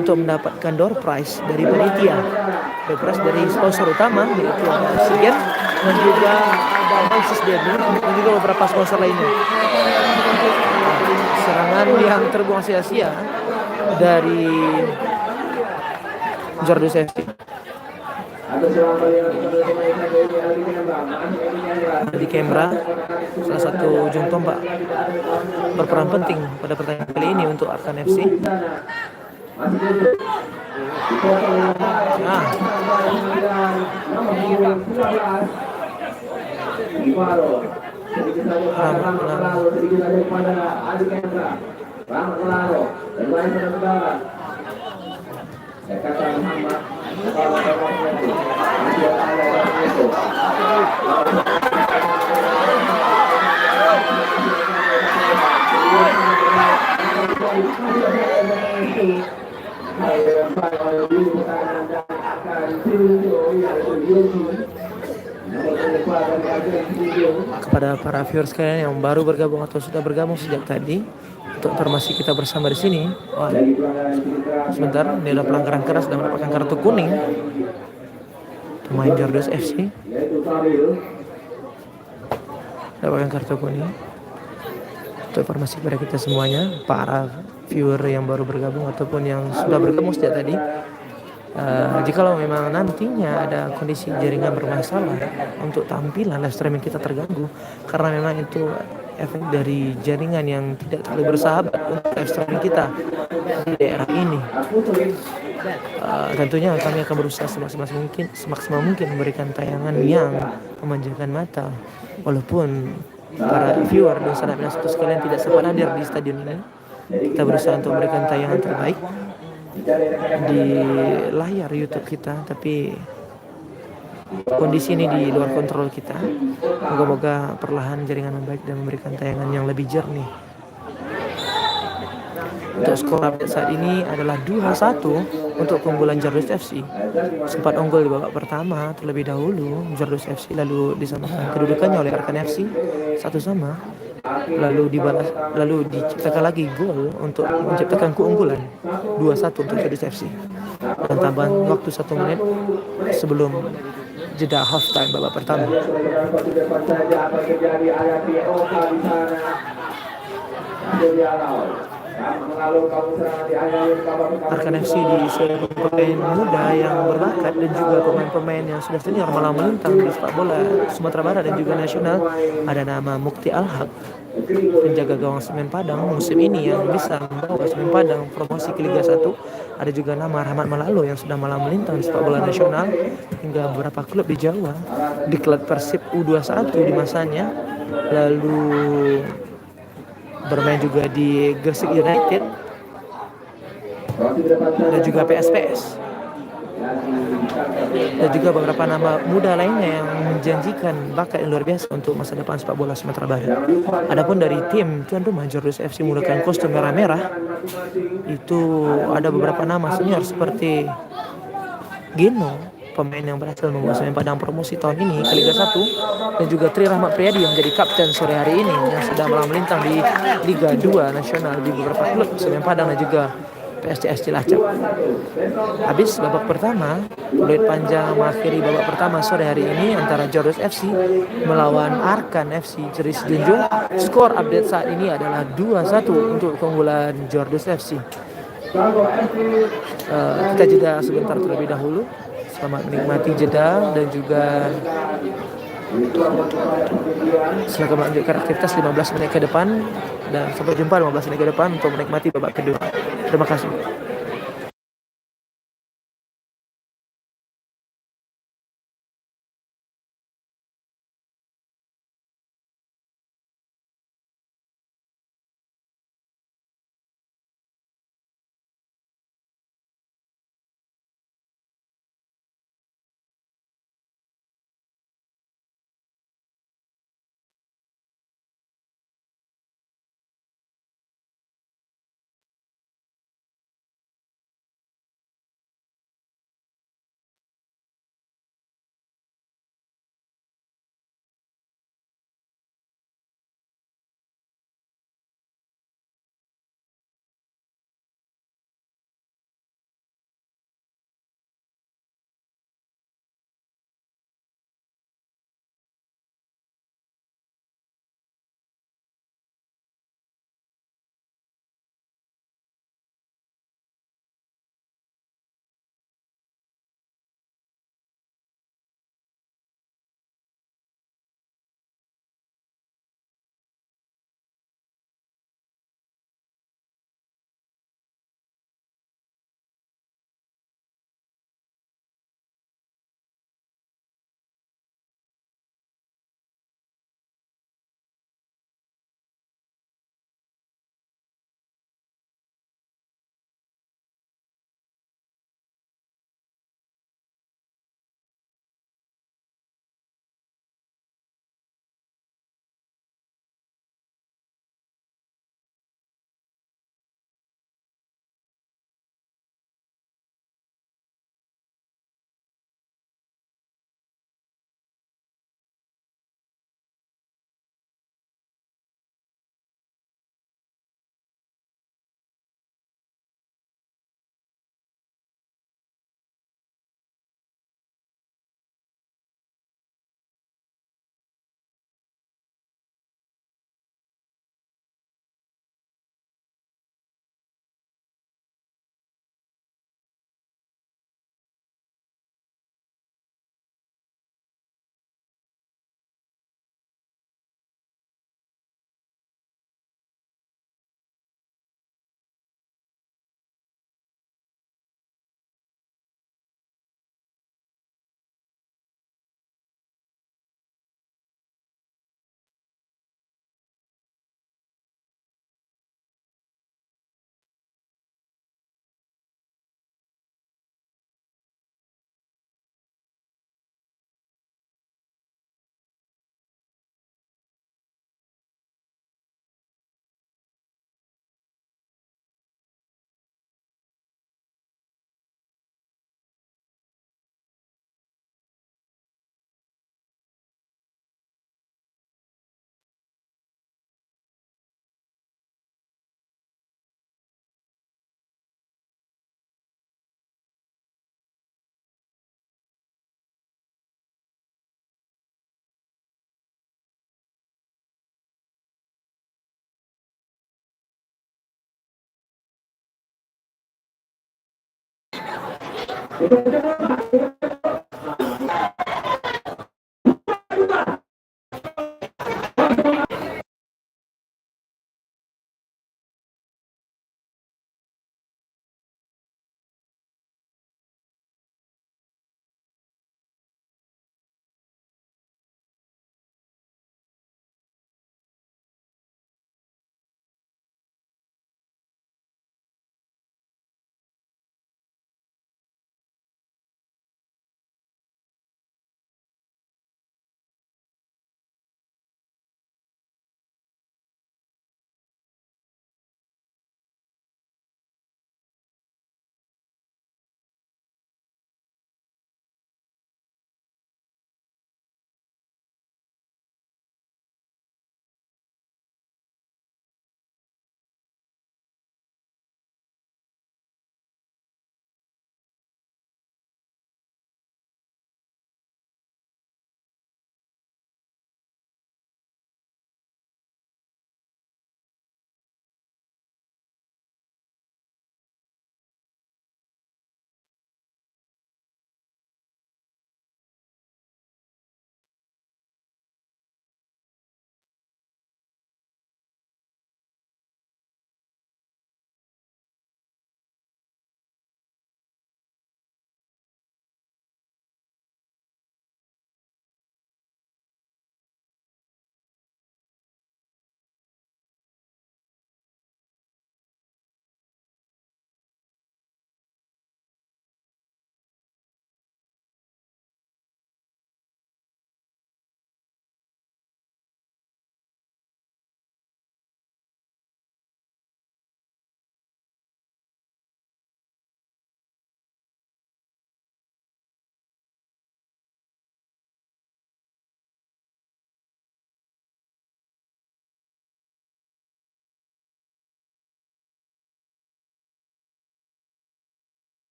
[SPEAKER 3] untuk mendapatkan door prize dari panitia, door prize dari sponsor utama yaitu ada Oksigen dan juga ada Oasis Debut dan juga beberapa sponsor lainnya. Serangan yang terbuang sia-sia dari Jordus FC. Di Kembra, salah satu ujung tombak, berperan penting pada pertandingan kali ini untuk Arkan FC. Nah, kepada para viewers sekalian yang baru bergabung atau sudah bergabung sejak tadi, untuk informasi kita bersama di sini. Wah, sebentar, ini ada pelanggaran keras dan mendapatkan kartu kuning pemain Jordus FC. Dapatkan kartu kuning. Untuk informasi kepada kita semuanya, para viewer yang baru bergabung ataupun yang sudah bergabung sejak tadi, jikalau memang nantinya ada kondisi jaringan bermasalah untuk tampilan live streaming kita terganggu, karena memang itu efek dari jaringan yang tidak terlalu bersahabat untuk live streaming kita di daerah ini. Tentunya kami akan berusaha semaksimal mungkin memberikan tayangan yang memanjakan mata, walaupun para viewer dan sahabat satu sekalian tidak sempat hadir di stadion ini. Kita berusaha untuk memberikan tayangan terbaik di layar YouTube kita, tapi kondisi ini di luar kontrol kita. Moga-moga perlahan jaringan membaik dan memberikan tayangan yang lebih jernih. Untuk skor update saat ini adalah 2-1 untuk keunggulan Jordus FC. Sempat unggul di babak pertama terlebih dahulu Jordus FC, lalu disamakan kedudukannya oleh Arkan FC 1-1. Lalu diciptakan lagi gol untuk menciptakan keunggulan 2-1 untuk Jordus FC. Dan tambahan waktu 1 menit sebelum jeda half time babak pertama. Arkan FC diisi pemain muda yang berbakat dan juga pemain-pemain yang sudah senior malah melintang di sepak bola Sumatera Barat dan juga nasional. Ada nama Mukti Al-Haq, penjaga gawang Semen Padang musim ini yang bisa membawa Semen Padang promosi ke Liga 1. Ada juga nama Rahmat Malalo yang sudah malah melintang di sepak bola nasional hingga beberapa klub di Jawa, di klub Persib U21 di masanya, lalu bermain juga di Gresik United dan juga PSPS, dan juga beberapa nama muda lainnya yang menjanjikan bakat yang luar biasa untuk masa depan sepak bola Sumatera Barat. Adapun dari tim tuan rumah Jordus FC menggunakan kostum merah-merah, itu ada beberapa nama senior seperti Gino, pemain yang berhasil membawa Semen Padang promosi tahun ini ke Liga 1, dan juga Tri Rahmat Priyadi yang menjadi kapten sore hari ini yang sudah malah melintang di Liga 2 nasional di beberapa klub Semen Padang dan juga PSTS Cilacap. Habis babak pertama, peluit panjang mengakhiri babak pertama sore hari ini antara Jordus FC melawan Arkan FC Jeris Junjung. Skor update saat ini adalah 2-1 untuk keunggulan Jordus FC. Kita jeda sebentar terlebih dahulu. Selamat menikmati jeda dan juga silakan melanjutkan aktivitas 15 menit ke depan, dan sampai jumpa 15 menit ke depan untuk menikmati babak kedua. Terima kasih.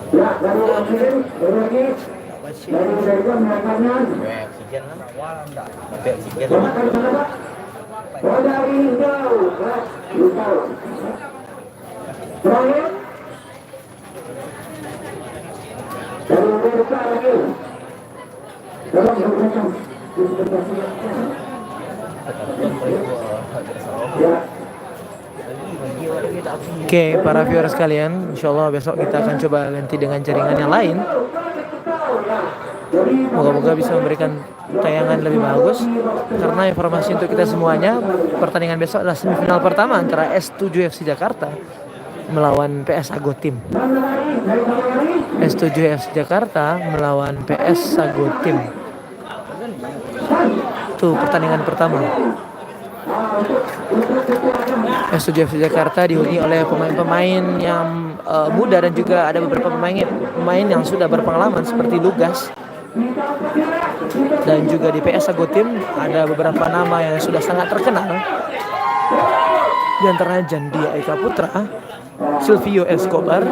[SPEAKER 1] Ya, dari oksigen, dari lagi. Dari itu melakukannya.
[SPEAKER 2] Oksigen lah. Pakai oksigen.
[SPEAKER 1] Silakan sana Pak. Oh dari jauh, jauh. Proyek. Dari desa lagi. Tolong berbelakang. Ya.
[SPEAKER 3] Oke, para viewer sekalian, insya Allah besok kita akan coba ganti dengan jaringan yang lain. Moga-moga bisa memberikan tayangan lebih bagus. Karena informasi untuk kita semuanya, pertandingan besok adalah semifinal pertama antara S7 FC Jakarta melawan PS Agotim. S7 FC Jakarta melawan PS Agotim. Itu pertandingan pertama. S7 FC Jakarta dihuni oleh pemain-pemain yang muda dan juga ada beberapa pemain yang sudah berpengalaman seperti Lugas. Dan juga di PS Agotim ada beberapa nama yang sudah sangat terkenal. Di antaranya Jandia Eka Putra, Silvio Escobar,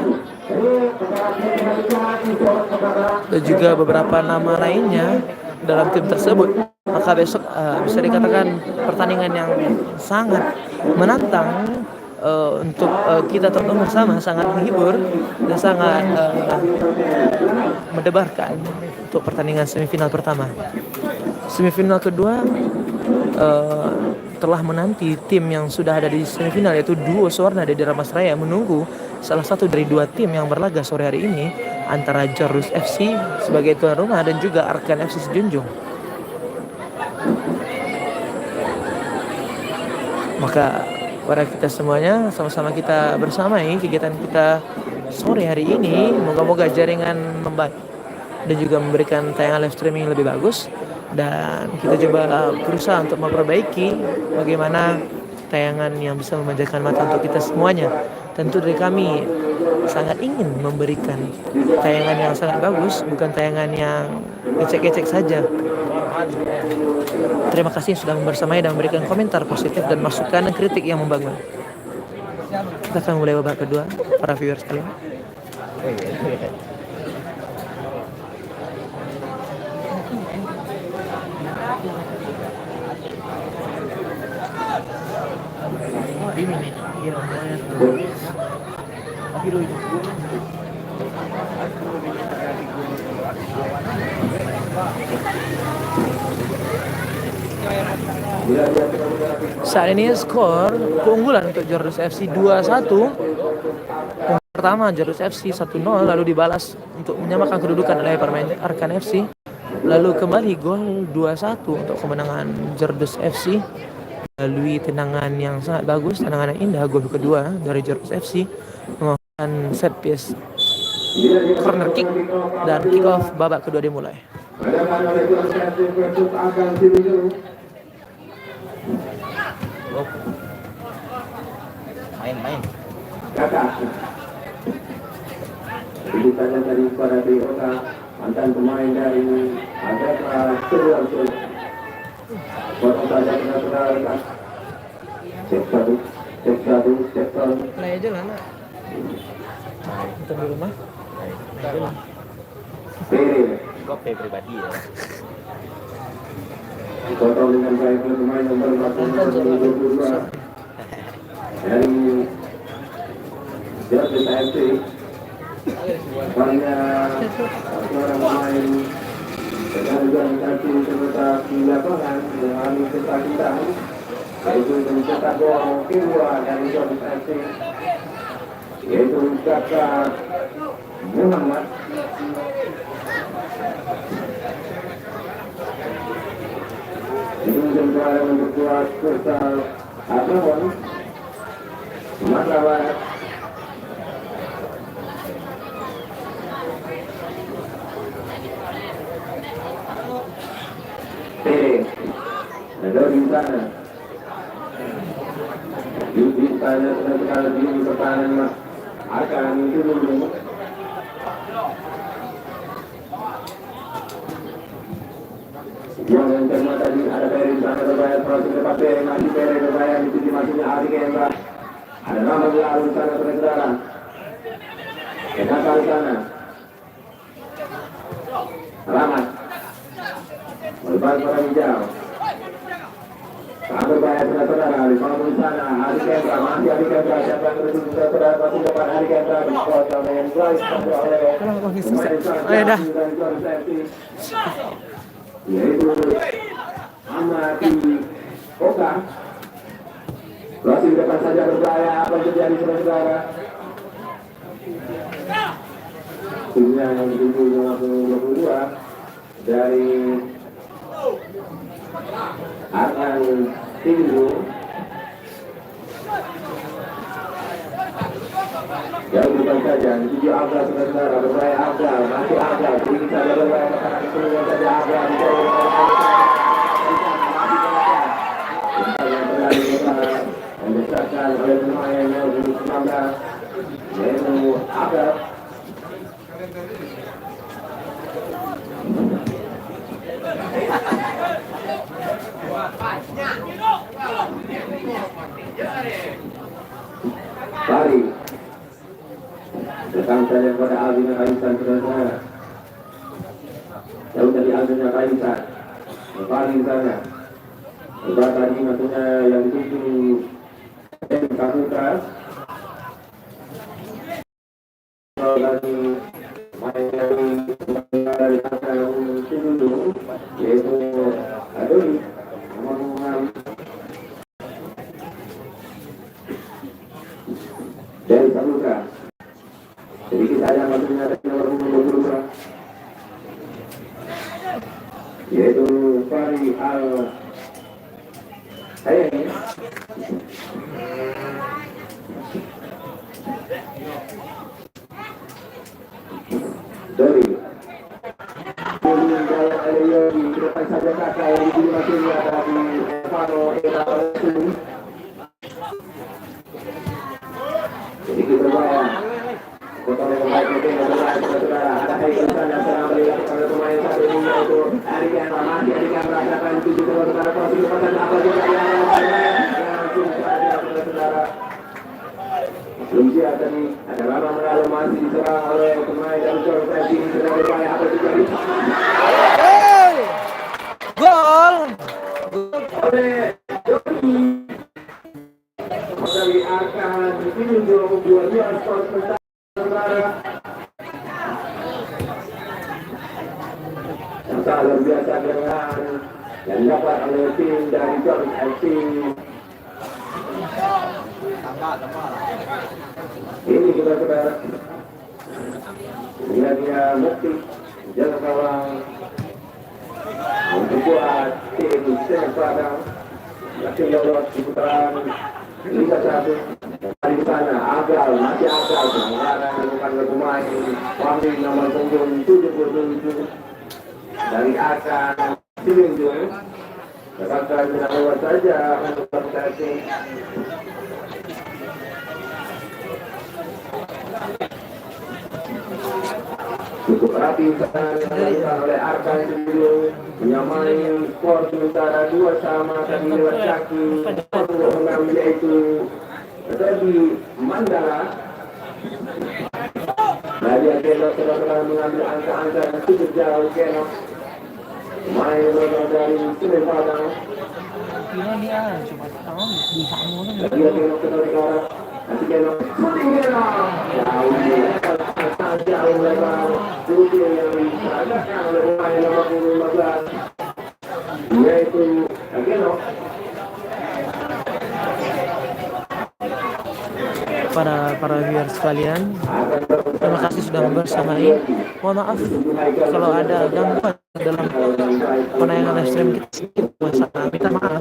[SPEAKER 3] dan juga beberapa nama lainnya dalam tim tersebut. Maka besok bisa dikatakan pertandingan yang sangat menantang untuk kita tonton bersama, sangat menghibur dan sangat mendebarkan untuk pertandingan semifinal pertama. Semifinal kedua telah menanti tim yang sudah ada di semifinal, yaitu duo Suwarna dari Ramasraya, menunggu salah satu dari dua tim yang berlaga sore hari ini antara Jordus FC sebagai tuan rumah dan juga Arkan FC Sejunjung. Maka para kita semuanya sama-sama kita bersamai kegiatan kita sore hari ini. Moga-moga jaringan membaik dan juga memberikan tayangan live streaming yang lebih bagus. Dan kita coba berusaha untuk memperbaiki bagaimana tayangan yang bisa memanjakan mata untuk kita semuanya. Tentu dari kami sangat ingin memberikan tayangan yang sangat bagus, bukan tayangan yang ecek-ecek saja. Terima kasih sudah bersamai dan memberikan komentar positif dan masukan dan kritik yang membangun. Kita akan mulai babak kedua, para viewers sekalian. Saat ini skor keunggulan untuk Jordus FC 2-1. Pertama Jordus FC 1-0 lalu dibalas untuk menyamakan kedudukan oleh pemain Arkan FC. Lalu kembali gol 2-1 untuk kemenangan Jordus FC melalui tendangan yang sangat bagus, tendangan yang indah. Gol kedua dari Jordus FC menggunakan set piece corner kick dan kick off babak kedua dimulai.
[SPEAKER 2] Main.
[SPEAKER 1] Ditanya dari para Biota mantan pemain dari Adeka Surianto. Foto saja kita cek satu.
[SPEAKER 3] Play aja lah nak. Nonton di rumah.
[SPEAKER 2] Kopi pribadi ya.
[SPEAKER 1] Kontrol dengan baik pemain nomor 42 dari Jordus FC. Banyak orang main dengan organisasi terletak di lapangan dengan ketakutan, yaitu mencetak gol kedua dari Jordus FC, yaitu Kakak Muhammad. Itu menjadi memperkuat Persal Abawon Sumatera Barat. Ada di sana. Di sana sekali di pertahanan Mas akan itu dulu. Yang pertama tadi ada dari sana berbayar proses kepada masih dari berbayar itu di masuknya hari Kembang. Ada nama di alun sana saudara. Kita kali sana Selamat. Berbalik pada hijau. Tak berbahaya saudara-saudara di kolom sana. Adi Kendra, masih Adi Kendra. Siapa yang berhubung saudara-saudara masih depan Adi Kendra. Di kota dengan Bryce oleh
[SPEAKER 3] Ayo dah.
[SPEAKER 1] yaitu Amati Oka. Masih di depan saja berbahaya. Apa yang terjadi saudara-saudara? Timnya yang dituju 22 dari akan tinggi jauh bukan saja dituju Abra saudara berbahaya Abra masih Abra sedikit saja berbahaya makanan itu saja Abra yang besarkan oleh pemain yang 19 yaitu Abra. Lari datang saja kepada Alvina Kaisan saudara. Jauh dari Alvina Kaisan lari sana lebar tadi maksudnya yang dituju Kamuka dari main dari angka dulu yaitu Adoni nomor 6 dari Kamuka sedikit saja maksudnya dari nomor 22 yaitu Fari Al Hayani. Dari Jaya Elio di depan saja kakak yang diberi maksudnya dari Evano Era Olesuni. Sedikit berbahaya. Potong yang baik mungkin berbahaya saudara. Ada Haikal sana serang melihat oleh pemain satu ini yaitu Ari Kendra. Masih Ari Kendra akan tuju saudara posisi depan apa juga yang langsung saja saudara. Lucia tadi ada lama mengalu masih diserang oleh pemain dari Jordan ini sedang berbahaya apa juga
[SPEAKER 3] Gol.
[SPEAKER 1] oleh Jody. Kembali akan ditinjau dua skor saudara. Yang sangat luar biasa dengan yang dapat oleh tim dari Jordan FC. Ini kita saudara dia bukti jaga gawang untuk buat tim Senegal yakin lolos di putaran Liga 1 di sana Agal masih Agal pelanggaran bukan pemain Wami nomor punggung 77 dari akan Silinjung dapatkan tidak keluar saja untuk proteksi. Cukup rapi dilakukan oleh Arkan dulu menyamai skor sementara 2 sama tadi lewat kaki skor 26 yaitu dari Mandala. Dari Keno telah mengambil angka-angka yang cukup jauh. Keno main dari Sungai Padang.
[SPEAKER 3] Dia coba tahu bisa mulu.
[SPEAKER 1] Lagi Keno dari arah nanti Keno shooting Keno jauh lebar shooting yang diserahkan oleh pemain nomor 15 yaitu Keno.
[SPEAKER 3] Para viewer sekalian, terima kasih sudah membersamai. Mohon maaf kalau ada gangguan dalam penayangan live stream kita. Minta maaf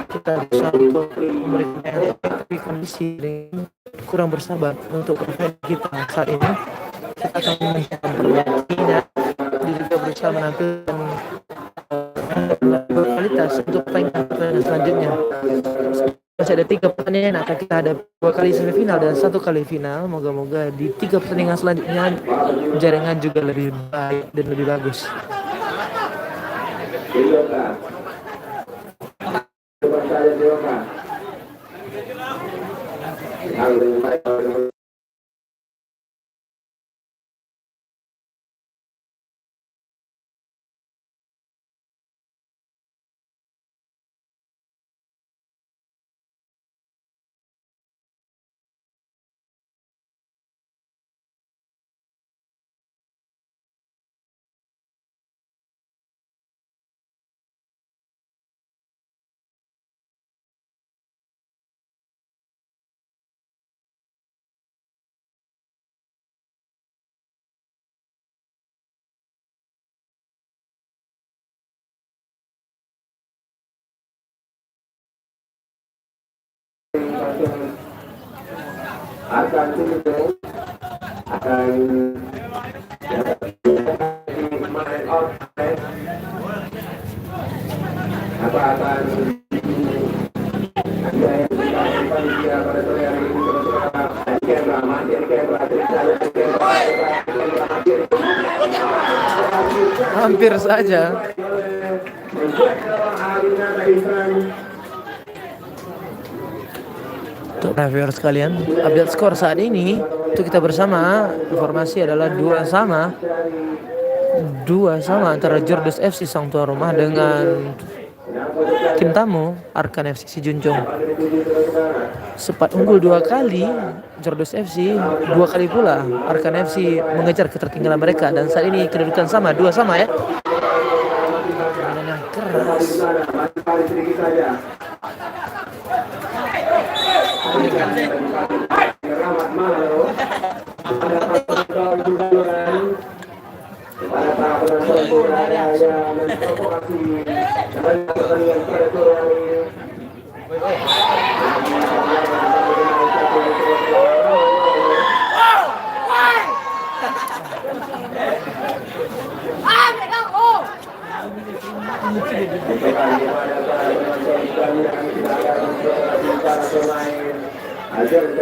[SPEAKER 3] kita bisa untuk memberikan tapi kondisi kurang bersabar untuk profil kita saat ini. Kita akan menunjukkan perbaiki dan juga berusaha menampilkan berkualitas untuk pertandingan selanjutnya. Masih ada 3 pertandingan akan kita ada 2 kali semifinal dan 1 kali final. Moga-moga di 3 pertandingan selanjutnya jaringan juga lebih baik dan lebih bagus.
[SPEAKER 1] akan tujuh akan main out apa akan pada sore hari ini
[SPEAKER 3] Hampir saja. Untuk viewers sekalian, update skor saat ini untuk kita bersama, informasi adalah 2-2 antara Jordos FC sang tuan rumah dengan tim tamu Arkan FC Sijunjung. Sempat unggul 2 kali Jordos FC, 2 kali pula Arkan FC mengejar ketertinggalan mereka, dan saat ini kedudukan sama, 2-2 ya. Permainan yang keras.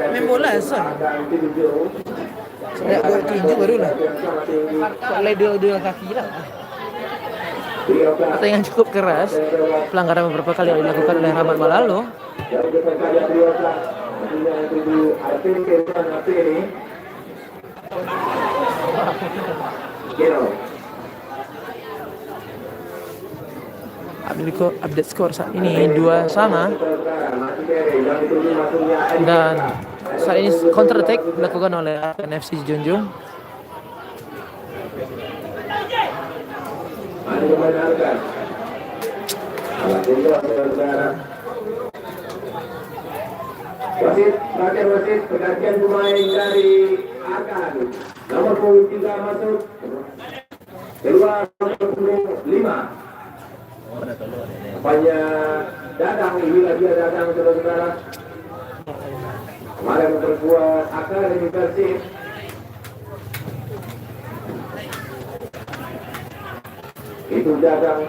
[SPEAKER 3] Main bola son. Saya agak tinju baru lah. Oleh dua kaki lah. Pertandingan cukup keras. Pelanggaran beberapa kali yang dilakukan oleh Rahmat Malalo. Update skor saat ini 2-2 dan saat ini counter attack dilakukan oleh Arkan FC Junjung.
[SPEAKER 1] Wasit pergantian pemain dari Arkan. Nomor 3 masuk. Keluar nomor 5. Rupanya Dadang, inilah dia Dadang, saudara-saudara. Kemarin memperkuat Akademi Persib. Itu Dadang.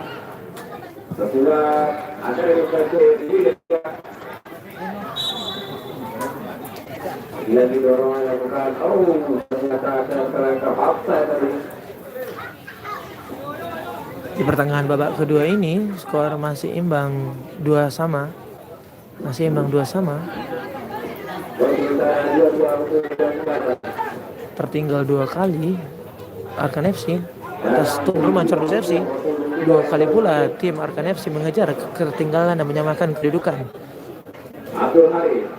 [SPEAKER 1] Setelah Akademi Persib bila didorong lakukan, ternyata terperangkap offside tadi.
[SPEAKER 3] Di pertengahan babak kedua ini skor masih imbang 2-2. Masih imbang 2-2. Tertinggal 2 kali Arkan FC atas tuan rumah Jordos FC. 2 kali pula tim Arkan FC mengejar ketertinggalan dan menyamakan kedudukan.
[SPEAKER 1] Abdul Hari.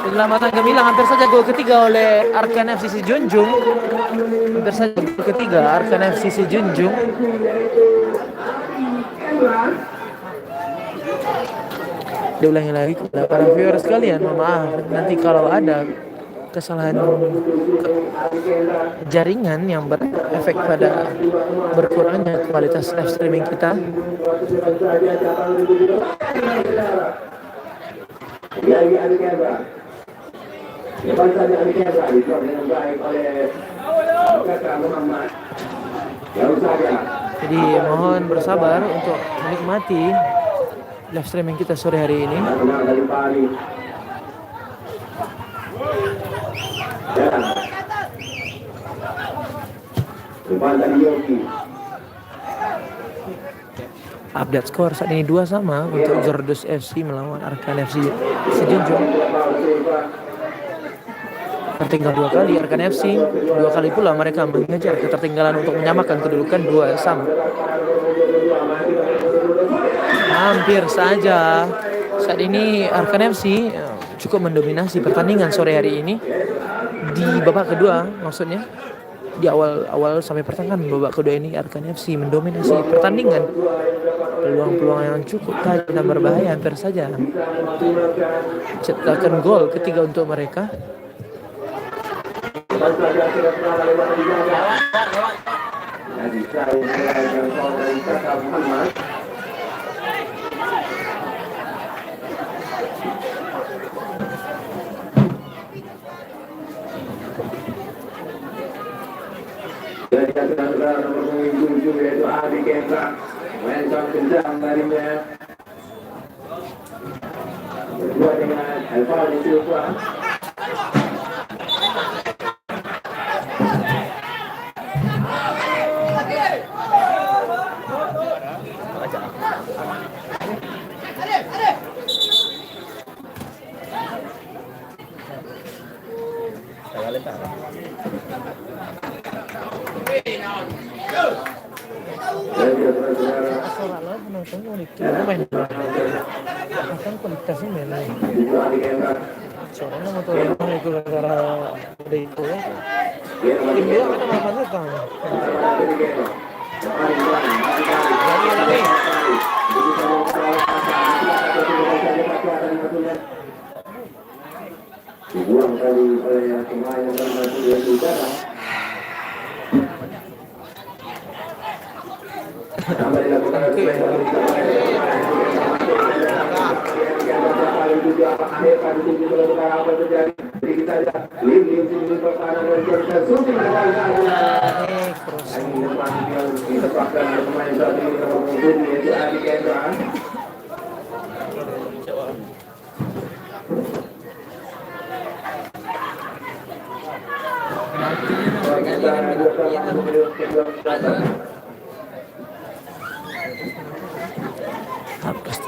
[SPEAKER 1] Penyelamatan gemilang hampir saja gol ketiga oleh Arkan FC Sijunjung. Hampir saja gol ketiga Arkan FC Sijunjung. Diulangi lagi kepada para viewers sekalian, mohon maaf nanti kalau ada kesalahan jaringan yang berefek pada berkurangnya kualitas live streaming kita. Jadi mohon bersabar untuk menikmati live streaming kita sore hari ini. Update skor saat ini 2-2 untuk Jordos FC melawan Arkan FC Sijunjung. Tertinggal 2 kali Arkan FC, 2 kali pula mereka mengejar ketertinggalan untuk menyamakan kedudukan 2-2. Hampir saja saat ini Arkan FC cukup mendominasi pertandingan sore hari ini di babak kedua, maksudnya di awal sampai pertengahan babak kedua ini Arkan FC mendominasi pertandingan. Peluang-peluang yang cukup tajam dan berbahaya hampir saja ciptakan gol ketiga untuk mereka. Baru saja sudah pernah lewat dijaga. Jadi saya yang kau dari kata Muhammad. Jadi saudara nomor 7 yaitu Adi Kendra. Mainkan kencang darinya. Berdua dengan Alvaro Silva.
[SPEAKER 3] Soalnya penonton mau dikira main akan kualitasnya main soalnya motor orang itu gara-gara udah itu ya tim dia kita makan kan
[SPEAKER 1] dibuang kali oleh pemain yang bermain di udara. Sampai dilakukan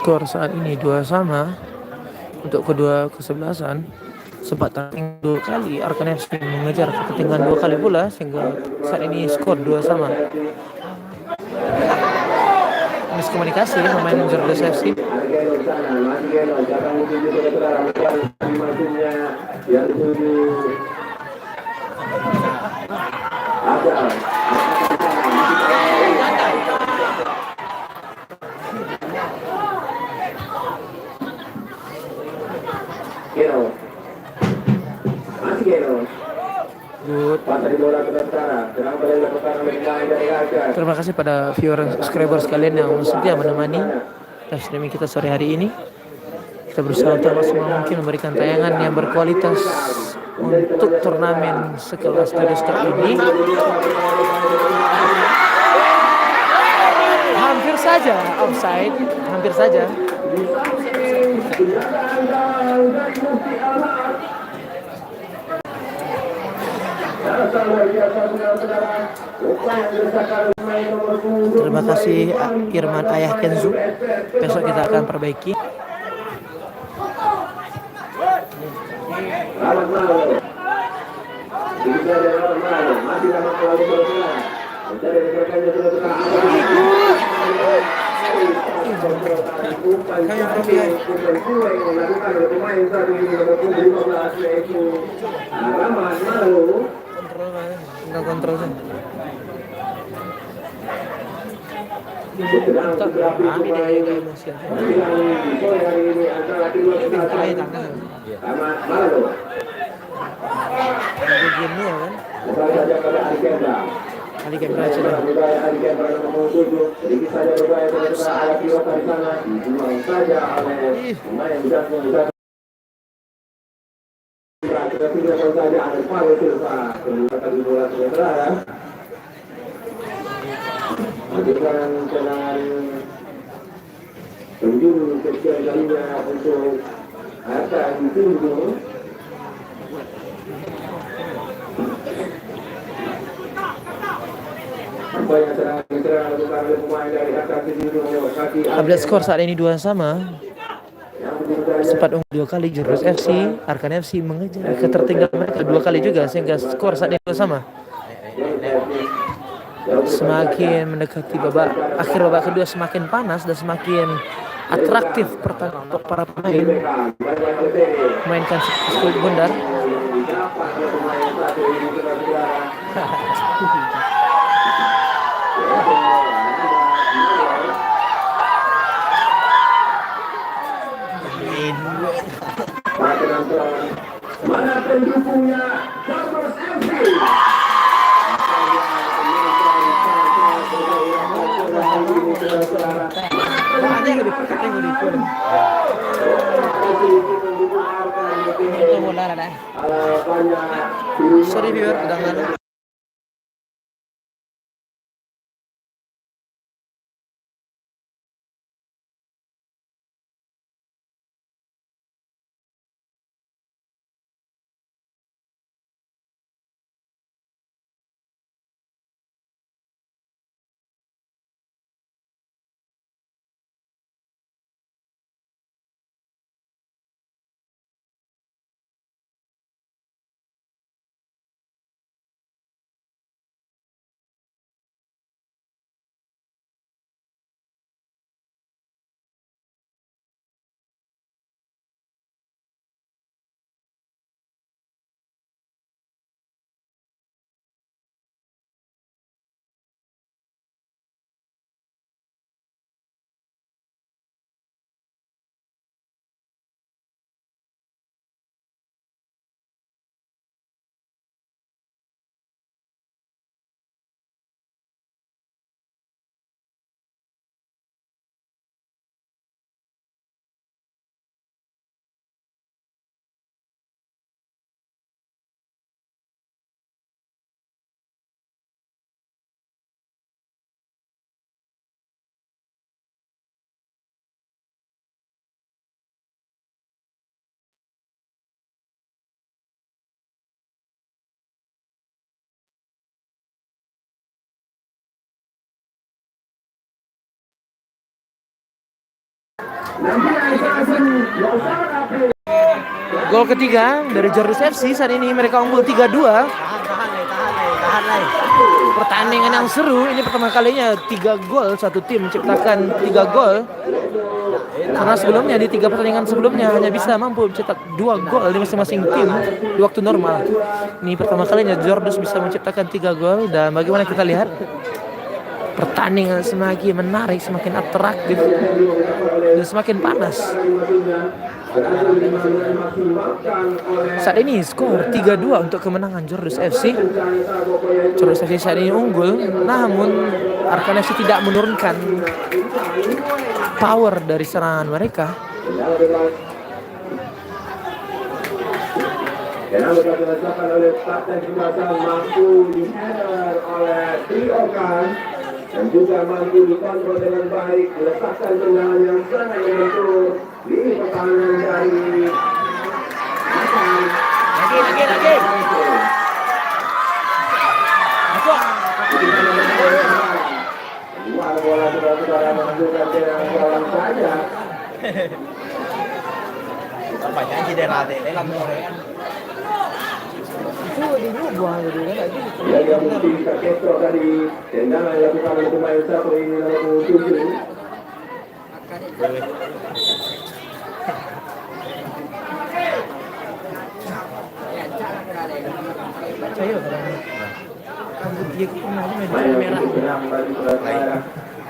[SPEAKER 3] skor saat ini 2-2 untuk kedua kesebelasan. Sempat tanding 2 kali, Arkan FC mengejar ketertinggalan 2 kali pula sehingga saat ini skor 2-2. Miskomunikasi pemain Jordes FC. Terima kasih pada viewer dan subscriber sekalian yang setia menemani live streaming kita sore hari ini. Kita berusaha untuk maksimal mungkin memberikan tayangan yang berkualitas untuk turnamen sekelas Jordes Cup ini. Hampir saja offside, hampir saja. Terima kasih Irman Ayah Kenzu. Besok kita akan perbaiki. Kontrol kan. Ali Kendra sudah.
[SPEAKER 1] Dengan penjuru kecil kalinya untuk harta ditunggu.
[SPEAKER 3] Update skor saat ini 2-2. Sempat unggul 2 kali Jordes FC, Arkan FC mengejar ketertinggalan mereka 2 kali juga sehingga skor saat ini 2-2. Semakin mendekati akhir babak kedua semakin panas dan semakin atraktif pertandingan untuk para pemain memainkan skuad bundar.
[SPEAKER 1] Mana pendukungnya Jamus FC?
[SPEAKER 3] Ada yang lebih dekat yang lebih kurang. Itu bola ada. Sorry viewer, kedengaran. Gol ketiga dari Jordus FC. Saat ini mereka unggul 3-2.
[SPEAKER 2] Tahan.
[SPEAKER 3] Pertandingan yang seru. Ini pertama kalinya 3 gol satu tim menciptakan 3 gol. Karena sebelumnya di 3 pertandingan sebelumnya hanya bisa mampu mencetak 2 gol di masing-masing tim di waktu normal. Ini pertama kalinya Jordus bisa menciptakan 3 gol. Dan bagaimana kita lihat, pertandingan semakin menarik, semakin atraktif, dan semakin panas. Saat ini skor 3-2 untuk kemenangan Jordus FC. Jordus FC saat ini unggul, namun Arkan FC tidak menurunkan power dari serangan mereka.
[SPEAKER 1] Dan anggota dirasakan oleh Kapten Jembatan mampu di-header oleh Triokan dan juga mampu dikontrol dengan baik, meletakkan tendangan yang sangat membentur di pertahanan dari Hasan.
[SPEAKER 2] Lagi.
[SPEAKER 1] Luar bola saudara-saudara menunjukkan dengan gawang saja.
[SPEAKER 2] Banyak cedera deh, dalam korean.
[SPEAKER 3] Itu diubah gitu kan lagi.
[SPEAKER 1] Yang mesti kita ketrok tadi, tendangan yang dilakukan oleh pemain satu ini nomor 7.
[SPEAKER 3] Percaya kan? Rambut dia pernah
[SPEAKER 1] Main
[SPEAKER 3] merah.
[SPEAKER 1] serang bagi saudara.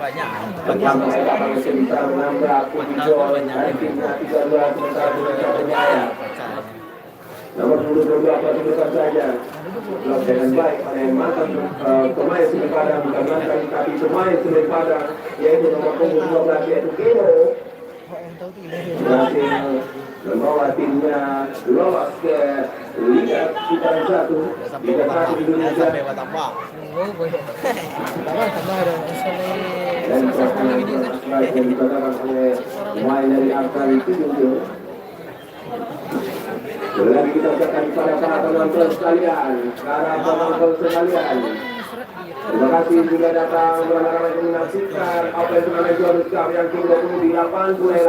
[SPEAKER 2] Banyak.
[SPEAKER 1] Tentang mereka masih bisa menambah gol dari timnya 3-2 sementara mereka berjaya. Nomor 22 pertunjukan saja. Blok dengan baik oleh mantan pemain Semen Padang, bukan mantan tapi pemain Semen Padang, yaitu nomor 12 yaitu Keno. Berhasil membawa timnya lolos ke Liga Putaran 1 Liga 1 Indonesia.
[SPEAKER 2] Sampai Batampak.
[SPEAKER 1] Dan pertandingan yang dikatakan oleh pemain dari Arkan itu juga. Lagi kita ucapkan kepada para penonton sekalian, terima kasih sudah datang beramai-ramai menyaksikan apa yang sebenarnya Jordus Cup yang ke-20 di lapangan Sungai.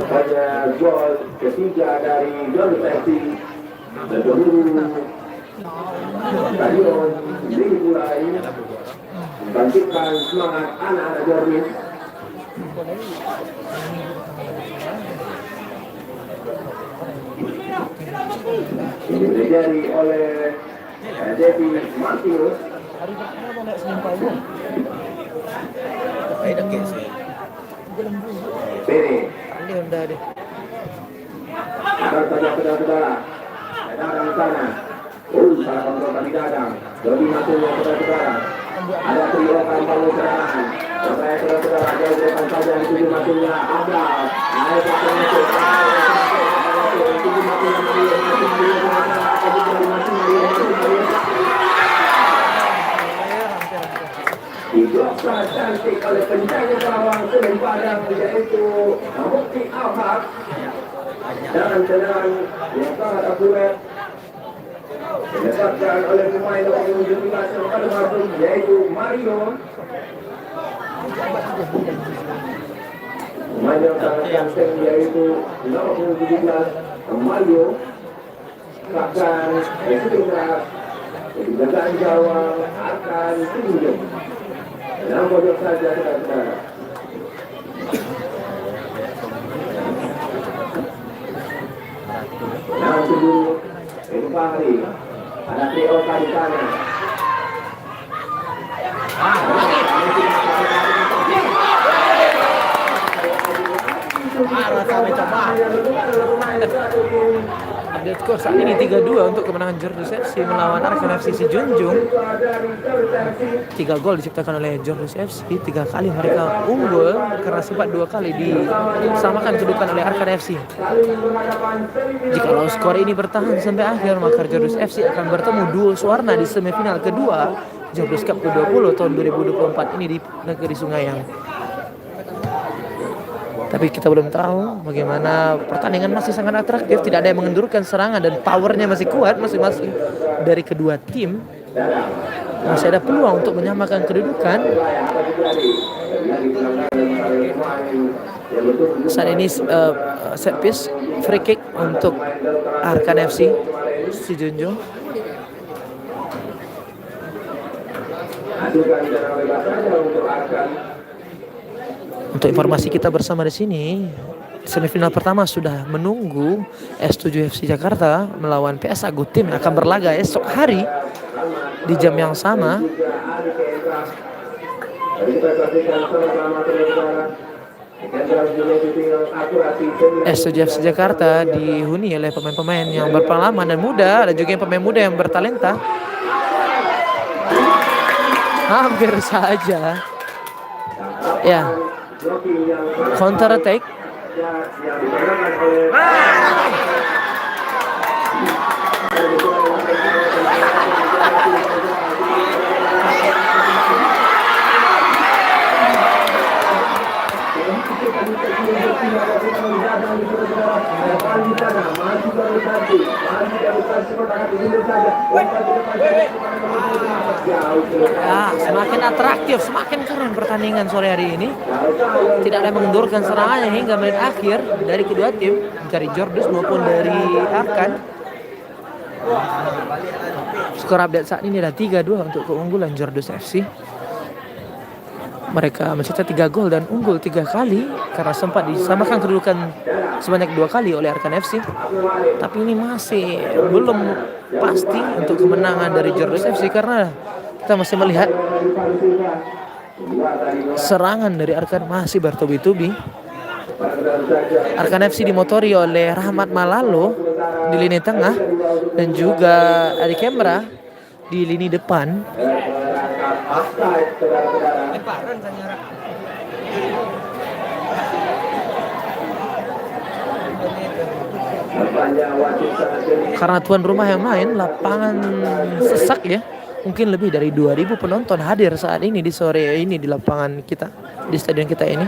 [SPEAKER 1] Pada gol ketiga dari Jordus FC dan dahulu stadion dimulai bangkitkan semangat anak-anak Jordus. Ini terjadi oleh Devi Martinus.
[SPEAKER 3] Hari pertama naik Senin pagi.
[SPEAKER 1] Ini
[SPEAKER 3] Ini Honda deh.
[SPEAKER 1] akan saja saudara-saudara. Dadang sana. Salah kontrol tadi Dadang. Lebih masuknya saudara-saudara. Ada trio kampanye serangan. Supaya saudara-saudara jauh-jauhkan saja di tujuh masuknya ada. Ayo pakai masuk. Tujuh masuknya diblokkan cantik oleh penjaga gawang Semen Padang yaitu Mukti Ahmad dan tendangan yang sangat akurat dilepaskan oleh pemain nomor 17 yang pada masuk yaitu Mario. Pemain yang sangat ganteng yaitu nomor 17 Mario akan bertindak penjagaan gawang akan tunjuk. Dalam pojok saja saudara-saudara. Dalam tubuh itu Fahri. Ada trio di sana.
[SPEAKER 3] Update skor saat ini 3-2 untuk kemenangan Jordus FC melawan Arkan FC Sijunjung. 3 gol diciptakan oleh Jordus FC, 3 kali mereka unggul karena sempat 2 kali disamakan kedudukan oleh Arkan FC. Jikalau skor ini bertahan sampai akhir, maka Jordus FC akan bertemu duo Suwarna di semifinal kedua Jordus Cup ke-20 tahun 2024 ini di negeri Sungaiang. Tapi kita belum tahu bagaimana, pertandingan masih sangat atraktif, tidak ada yang mengendurkan serangan dan powernya masih kuat masing-masing dari kedua tim. Masih ada peluang untuk menyamakan kedudukan. Saat ini set piece free kick untuk Arkan FC Sijunjung. Untuk informasi kita bersama di sini, semifinal pertama sudah menunggu S7 FC Jakarta melawan PS Agutim yang akan berlaga esok hari di jam yang sama. S7 FC Jakarta dihuni oleh pemain-pemain yang berpengalaman dan muda, dan juga pemain muda yang bertalenta. Hampir saja. Ya. Counter attack. Ya, semakin atraktif, semakin keren pertandingan sore hari ini. Tidak ada yang mengendurkan serangannya hingga menit akhir dari kedua tim, dari Jordus maupun dari Arkan. Skor update saat ini adalah 3-2 untuk keunggulan Jordus FC. Mereka mencetak 3 gol dan unggul 3 kali karena sempat disamakan kedudukan sebanyak 2 kali oleh Arkan FC. Tapi ini masih belum pasti untuk kemenangan dari Jordus FC karena kita masih melihat serangan dari Arkan masih bertubi-tubi. Arkan FC dimotori oleh Rahmat Malalo di lini tengah dan juga Adi Kemra di lini depan. Karena tuan rumah yang main, lapangan sesak ya. Mungkin lebih dari 2.000 penonton hadir saat ini di sore ini di lapangan kita, di stadion kita ini.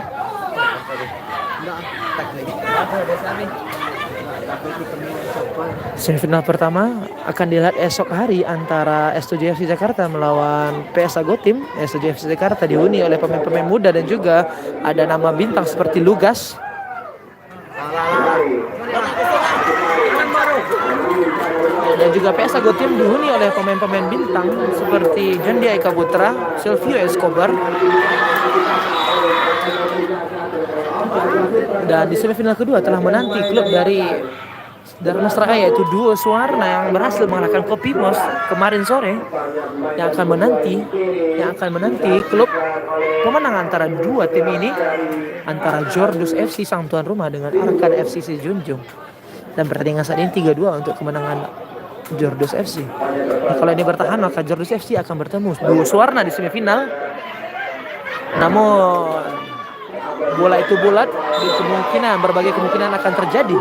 [SPEAKER 3] Semifinal pertama akan dilihat esok hari antara S7 FC Jakarta melawan PS Agotim. S7 FC Jakarta dihuni oleh pemain-pemain muda dan juga ada nama bintang seperti Lugas. Dan juga PS Agotim dihuni oleh pemain-pemain bintang seperti Jandia Eka Putra, Silvio Escobar. Dan di semifinal kedua telah menanti klub dari Dharma Seraya, yaitu duo Suwarna yang berhasil mengalahkan Kopimos kemarin sore, yang akan menanti klub pemenang antara dua tim ini, antara Jordus FC sang tuan rumah dengan Arkan FC Sejunjung. Dan pertandingan saat ini 3-2 untuk kemenangan Jordus FC. Nah, kalau ini bertahan maka Jordus FC akan bertemu duo Suwarna di semifinal. Namun bola itu bulat, berbagai kemungkinan akan terjadi.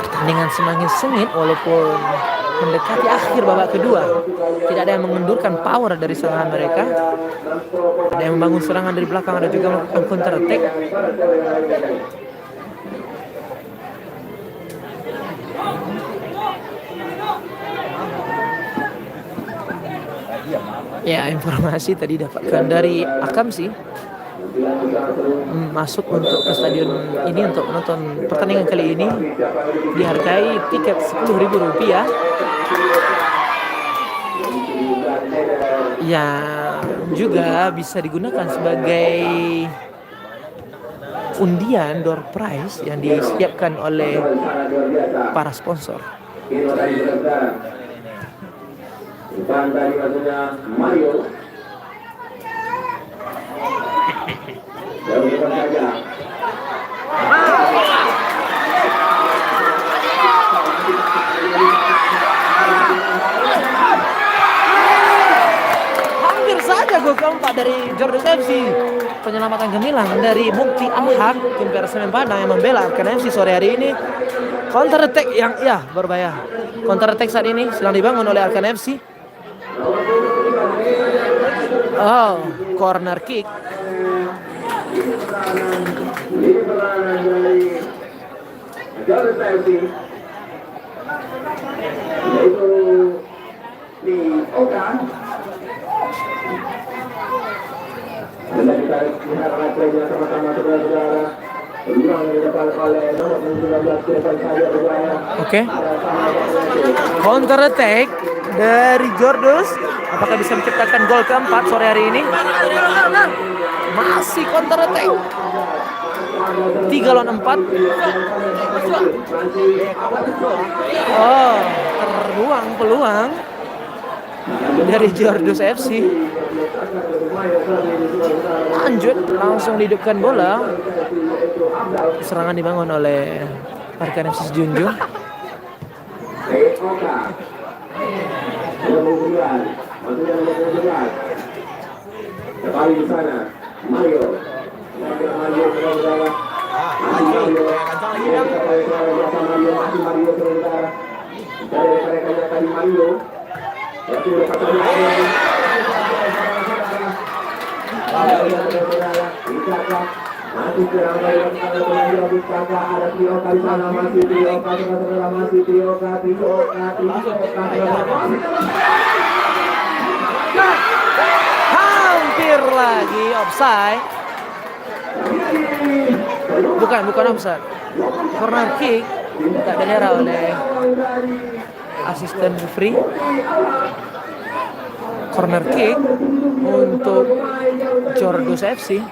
[SPEAKER 3] Pertandingan semakin sengit walaupun mendekati akhir babak kedua. Tidak ada yang mengendurkan power dari serangan mereka. Ada yang membangun serangan dari belakang, ada juga melakukan counter attack. Ya, informasi tadi dapatkan dari Akamsi masuk untuk ke stadion ini untuk menonton pertandingan kali ini dihargai tiket Rp10.000 yang juga bisa digunakan sebagai undian door prize yang disiapkan oleh para sponsor.
[SPEAKER 1] Depan tadi maksudnya Mario. Jauh depan saja.
[SPEAKER 3] Hampir saja gol keempat dari Jordus FC. Penyelamatan gemilang dari Mukti Amhak, tim Persemen Padang yang membela Arkan FC sore hari ini. Counter attack yang berbahaya. Counter attack saat ini sedang dibangun oleh Arkan FC. Oh, corner kick. Oke. Counter attack dari Jordus. Apakah bisa menciptakan gol keempat sore hari ini? Masih counter attack. 3 lawan 4. Oh, terbuang peluang dari Jordus FC. Lanjut, langsung dihidupkan bola. Serangan dibangun oleh Arkan FC Junjung.
[SPEAKER 1] Kembali di sana, Mario. Masih kurang banyak ada Trioka di sana, masih Trioka.
[SPEAKER 3] Hampir lagi offside. Bukan offside. Corner kick tak dinerah oleh asisten referee. Corner kick untuk Jordus FC.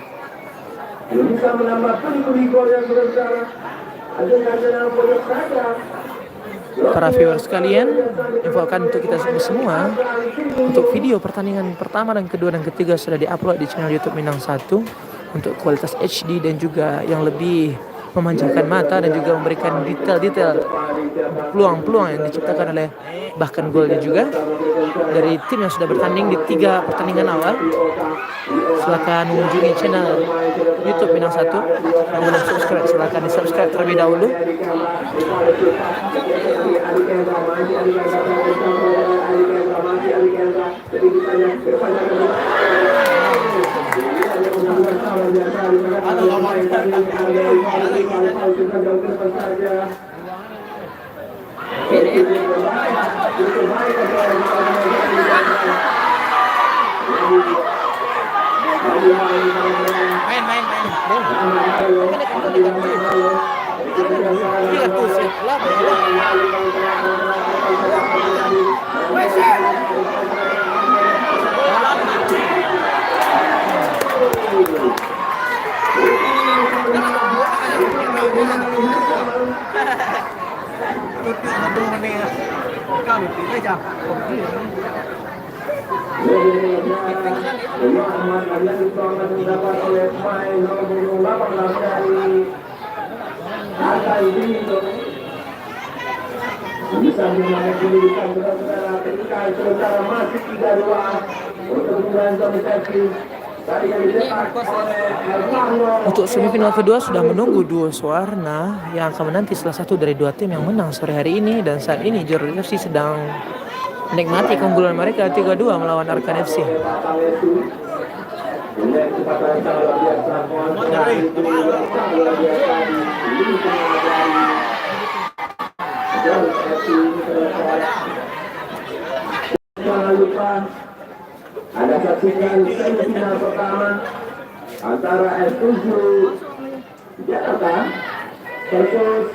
[SPEAKER 1] Belum bisa menambah pundi-pundi gol yang berbicara.
[SPEAKER 3] Para viewers sekalian, infokan untuk kita semua, untuk video pertandingan pertama dan kedua dan ketiga sudah diupload di channel YouTube Minang 1 untuk kualitas HD dan juga yang lebih memanjakan mata dan juga memberikan detail-detail peluang-peluang yang diciptakan oleh bahkan golnya juga dari tim yang sudah bertanding di 3 pertandingan awal. Silakan mengunjungi channel YouTube Minang 1. Yang belum subscribe silakan di subscribe terlebih dahulu.
[SPEAKER 2] cuti 1 menit. Kau cuti aja.
[SPEAKER 1] Ahmad Alian diperoleh didapat oleh pemain nomor punggung 18 dari Ata ini bisa dimainkan pendidikan saudara ketika sementara masih 3-2 untuk membantu Messi. Tadi yang dicetak oleh Armando.
[SPEAKER 3] Untuk semifinal kedua sudah menunggu duo Suwarna yang akan menanti salah satu dari dua tim yang menang sore hari ini, dan saat ini Jordan FC sedang menikmati keunggulan mereka 3-2 melawan Arkan FC.
[SPEAKER 1] Jangan lupa ada saksikan semifinal pertama antara S7 Jakarta versus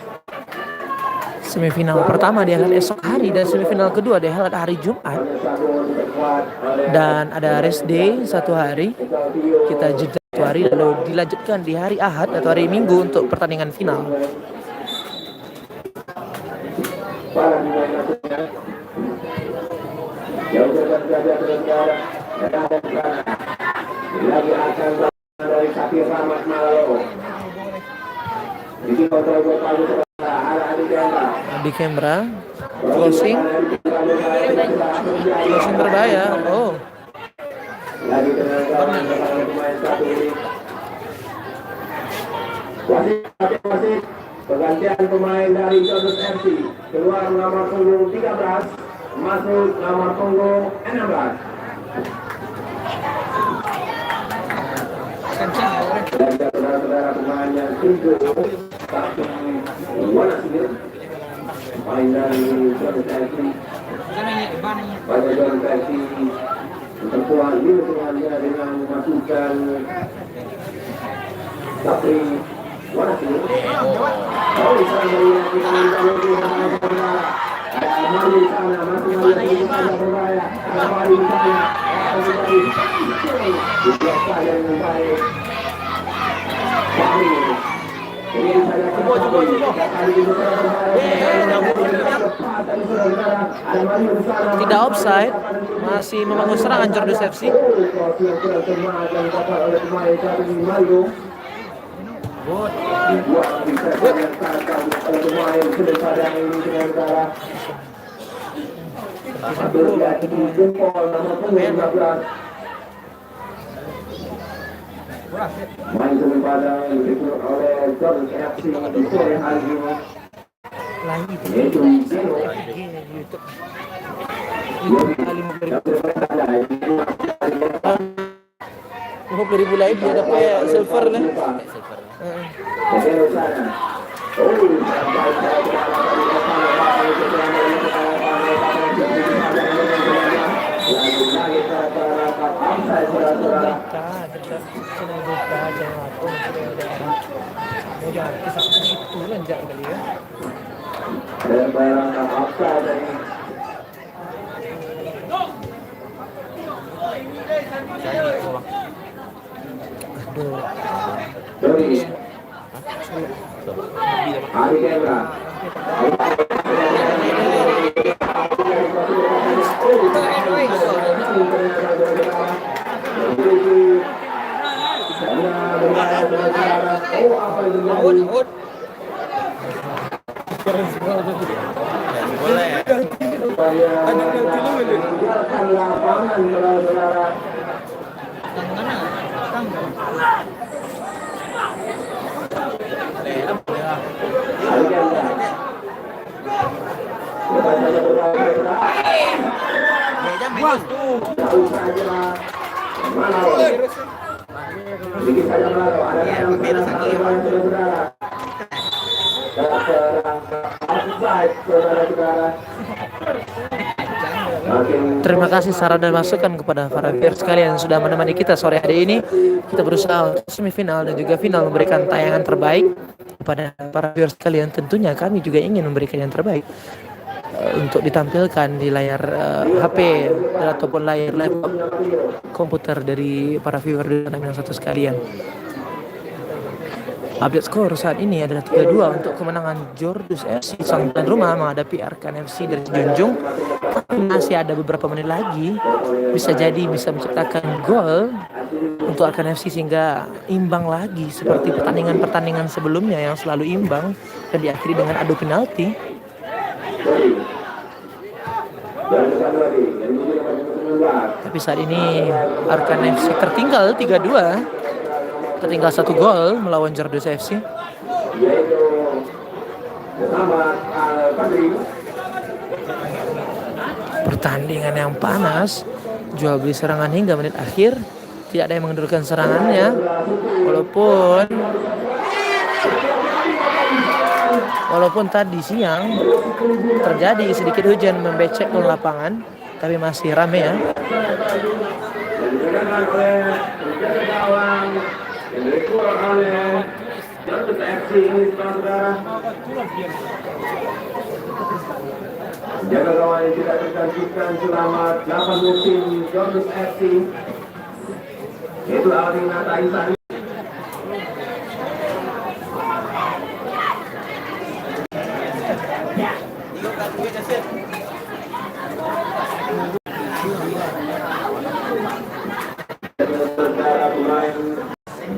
[SPEAKER 3] Semifinal pertama dihelat esok hari dan semifinal kedua dihelat hari Jumat, dan ada rest day 1 hari, kita jeda 1 hari lalu dilanjutkan di hari Ahad atau hari Minggu untuk pertandingan final.
[SPEAKER 1] lagi akan dari Sapir Rahmat Malo. Ini kontrol
[SPEAKER 3] Di kamera closing berbahaya. Oh,
[SPEAKER 1] lagi dengan pemain satu ini. Wasit pergantian pemain dari Jones FC, keluar nomor punggung 13, masuk nomor punggung 16. Dan saudara-saudara pemain yang tinggi tapi Wanasir pemain dari Jones FC, pada Jones FC terkuat lingkungannya dengan memasukkan tapi Wanasir di sana melihat ada Mali di sana masih melihat berbahaya, ada Mali di sana biasa yang baik Mali ini saya coba
[SPEAKER 3] tidak offside, masih membangun serangan Jordan FC.
[SPEAKER 1] Main sementara diikut oleh Jordan FC di sore hari ini. Yaitu
[SPEAKER 3] ribu lain dia dapat silver lah. Terima kasih saran dan masukan kepada para viewers sekalian yang sudah menemani kita sore hari ini. Kita berusaha untuk semifinal dan juga final memberikan tayangan terbaik kepada para viewers sekalian. Tentunya kami juga ingin memberikan yang terbaik untuk ditampilkan di layar HP ataupun layar laptop komputer dari para viewer dan satu sekalian. Update skor saat ini adalah 3-2 untuk kemenangan Jordus FC sang tuan rumah menghadapi Arkan FC dari Junjung. Masih ada beberapa menit lagi, bisa jadi bisa menciptakan gol untuk Arkan FC sehingga imbang lagi seperti pertandingan-pertandingan sebelumnya yang selalu imbang dan diakhiri dengan adu penalti. Tapi saat ini Arkan FC tertinggal 3-2. Tertinggal 1 gol melawan Jordus FC. Pertandingan yang panas, jual beli serangan hingga menit akhir. Tidak ada yang mengendurkan serangannya, walaupun tadi siang terjadi sedikit hujan membecek ke lapangan, tapi masih rame ya.
[SPEAKER 1] Jaga gawang yang tidak tergantikan selama 8 musim Jordus FC. Itu Alvin Nataisan.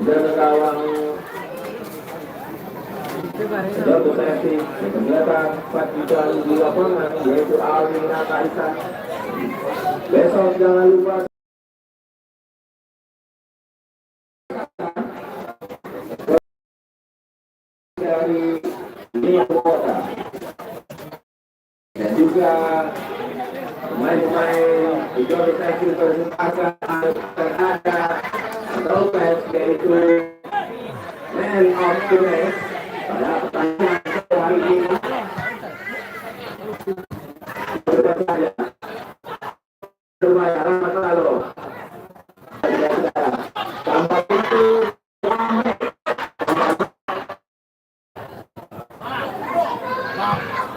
[SPEAKER 1] Jaga gawang Jordus FC ternyata Patrikan di lapangan yaitu Alvin Nataisan. Besok jangan lupa dari Nia Kota dan juga pemain-pemain di Jordus FC berkesempatan terhadap trompet yaitu Man of the Match pada pertandingan hari ini. Sudah saja lumayan masalah tanpa itu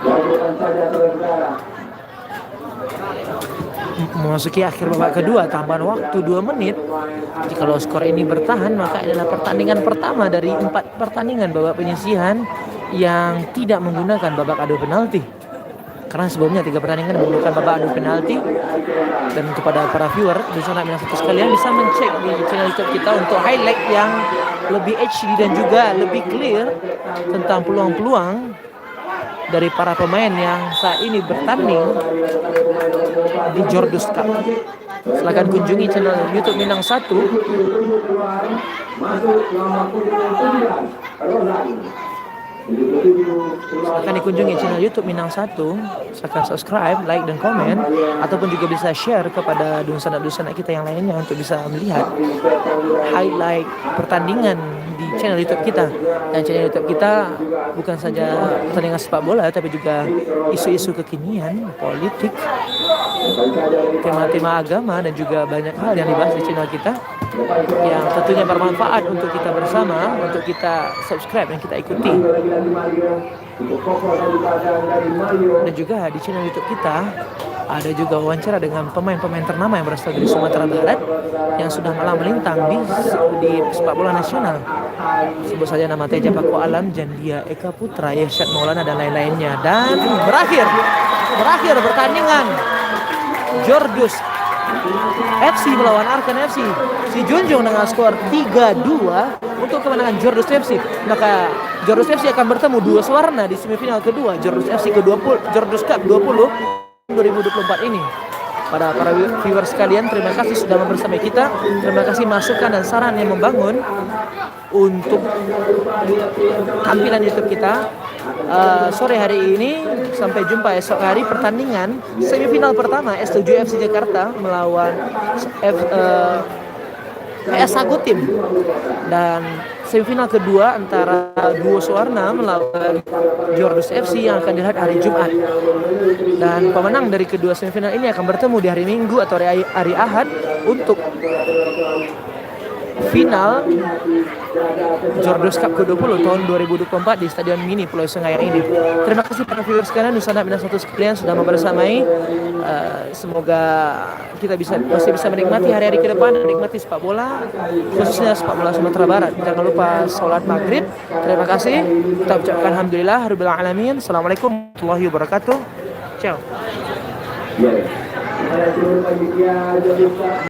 [SPEAKER 1] lakukan saja saudara.
[SPEAKER 3] Memasuki akhir babak kedua, tambahan waktu 2 menit. Jikalau skor ini bertahan, maka adalah pertandingan pertama dari 4 pertandingan babak penyisihan yang tidak menggunakan babak adu penalti. Karena sebelumnya 3 pertandingan menggunakan babak adu penalti. Dan kepada para viewer di sana sekalian bisa mencek di channel YouTube kita untuk highlight yang lebih HD dan juga lebih clear tentang peluang-peluang dari para pemain yang saat ini bertanding di Jordus Cup. Silakan kunjungi channel YouTube Minang 1. Silakan dikunjungi channel YouTube Minang 1. Silakan subscribe, like dan komen, ataupun juga bisa share kepada dunsana-dunsana kita yang lainnya untuk bisa melihat highlight pertandingan di channel YouTube kita. Dan channel YouTube kita bukan saja pertandingan sepak bola, tapi juga isu-isu kekinian, politik, tema-tema agama, dan juga banyak hal yang dibahas di channel kita yang tentunya bermanfaat untuk kita bersama, untuk kita subscribe dan kita ikuti. Dan juga di channel YouTube kita ada juga wawancara dengan pemain-pemain ternama yang berasal dari Sumatera Barat yang sudah malang melintang di sepak bola nasional. Sebut saja nama Teja Paku Alam, Jandia Eka Putra, Yeshad Maulana dan lain-lainnya. Dan berakhir pertandingan Jordus FC melawan Arkan FC. Si Junjung dengan skor 3-2 untuk kemenangan Jordus FC. Maka Jordus FC akan bertemu 2 Suwarna di semifinal kedua Jordus FC ke-20 Jordus Cup 2024 ini. Pada para viewers sekalian, terima kasih sudah bersama kita. Terima kasih masukan dan saran yang membangun untuk tampilan YouTube kita. Sore hari ini sampai jumpa esok hari pertandingan semifinal pertama S7 FC Jakarta melawan PS Sagutim, dan semifinal kedua antara Duo Suwarna melawan Jordus FC yang akan dilihat hari Jumat. Dan pemenang dari kedua semifinal ini akan bertemu di hari Minggu atau hari Ahad untuk final Jordus Cup ke-20 tahun 2024 di Stadion Mini Pulau Sengayang ini. Terima kasih para viewers sekalian, Nusana Bina satu sekalian sudah membersamai. Semoga kita masih bisa menikmati hari-hari ke depan, menikmati sepak bola, khususnya sepak bola Sumatera Barat. Jangan lupa sholat maghrib. Terima kasih. Kita ucapkan alhamdulillah rabbil alamin. Assalamualaikum warahmatullahi wabarakatuh. Ciao.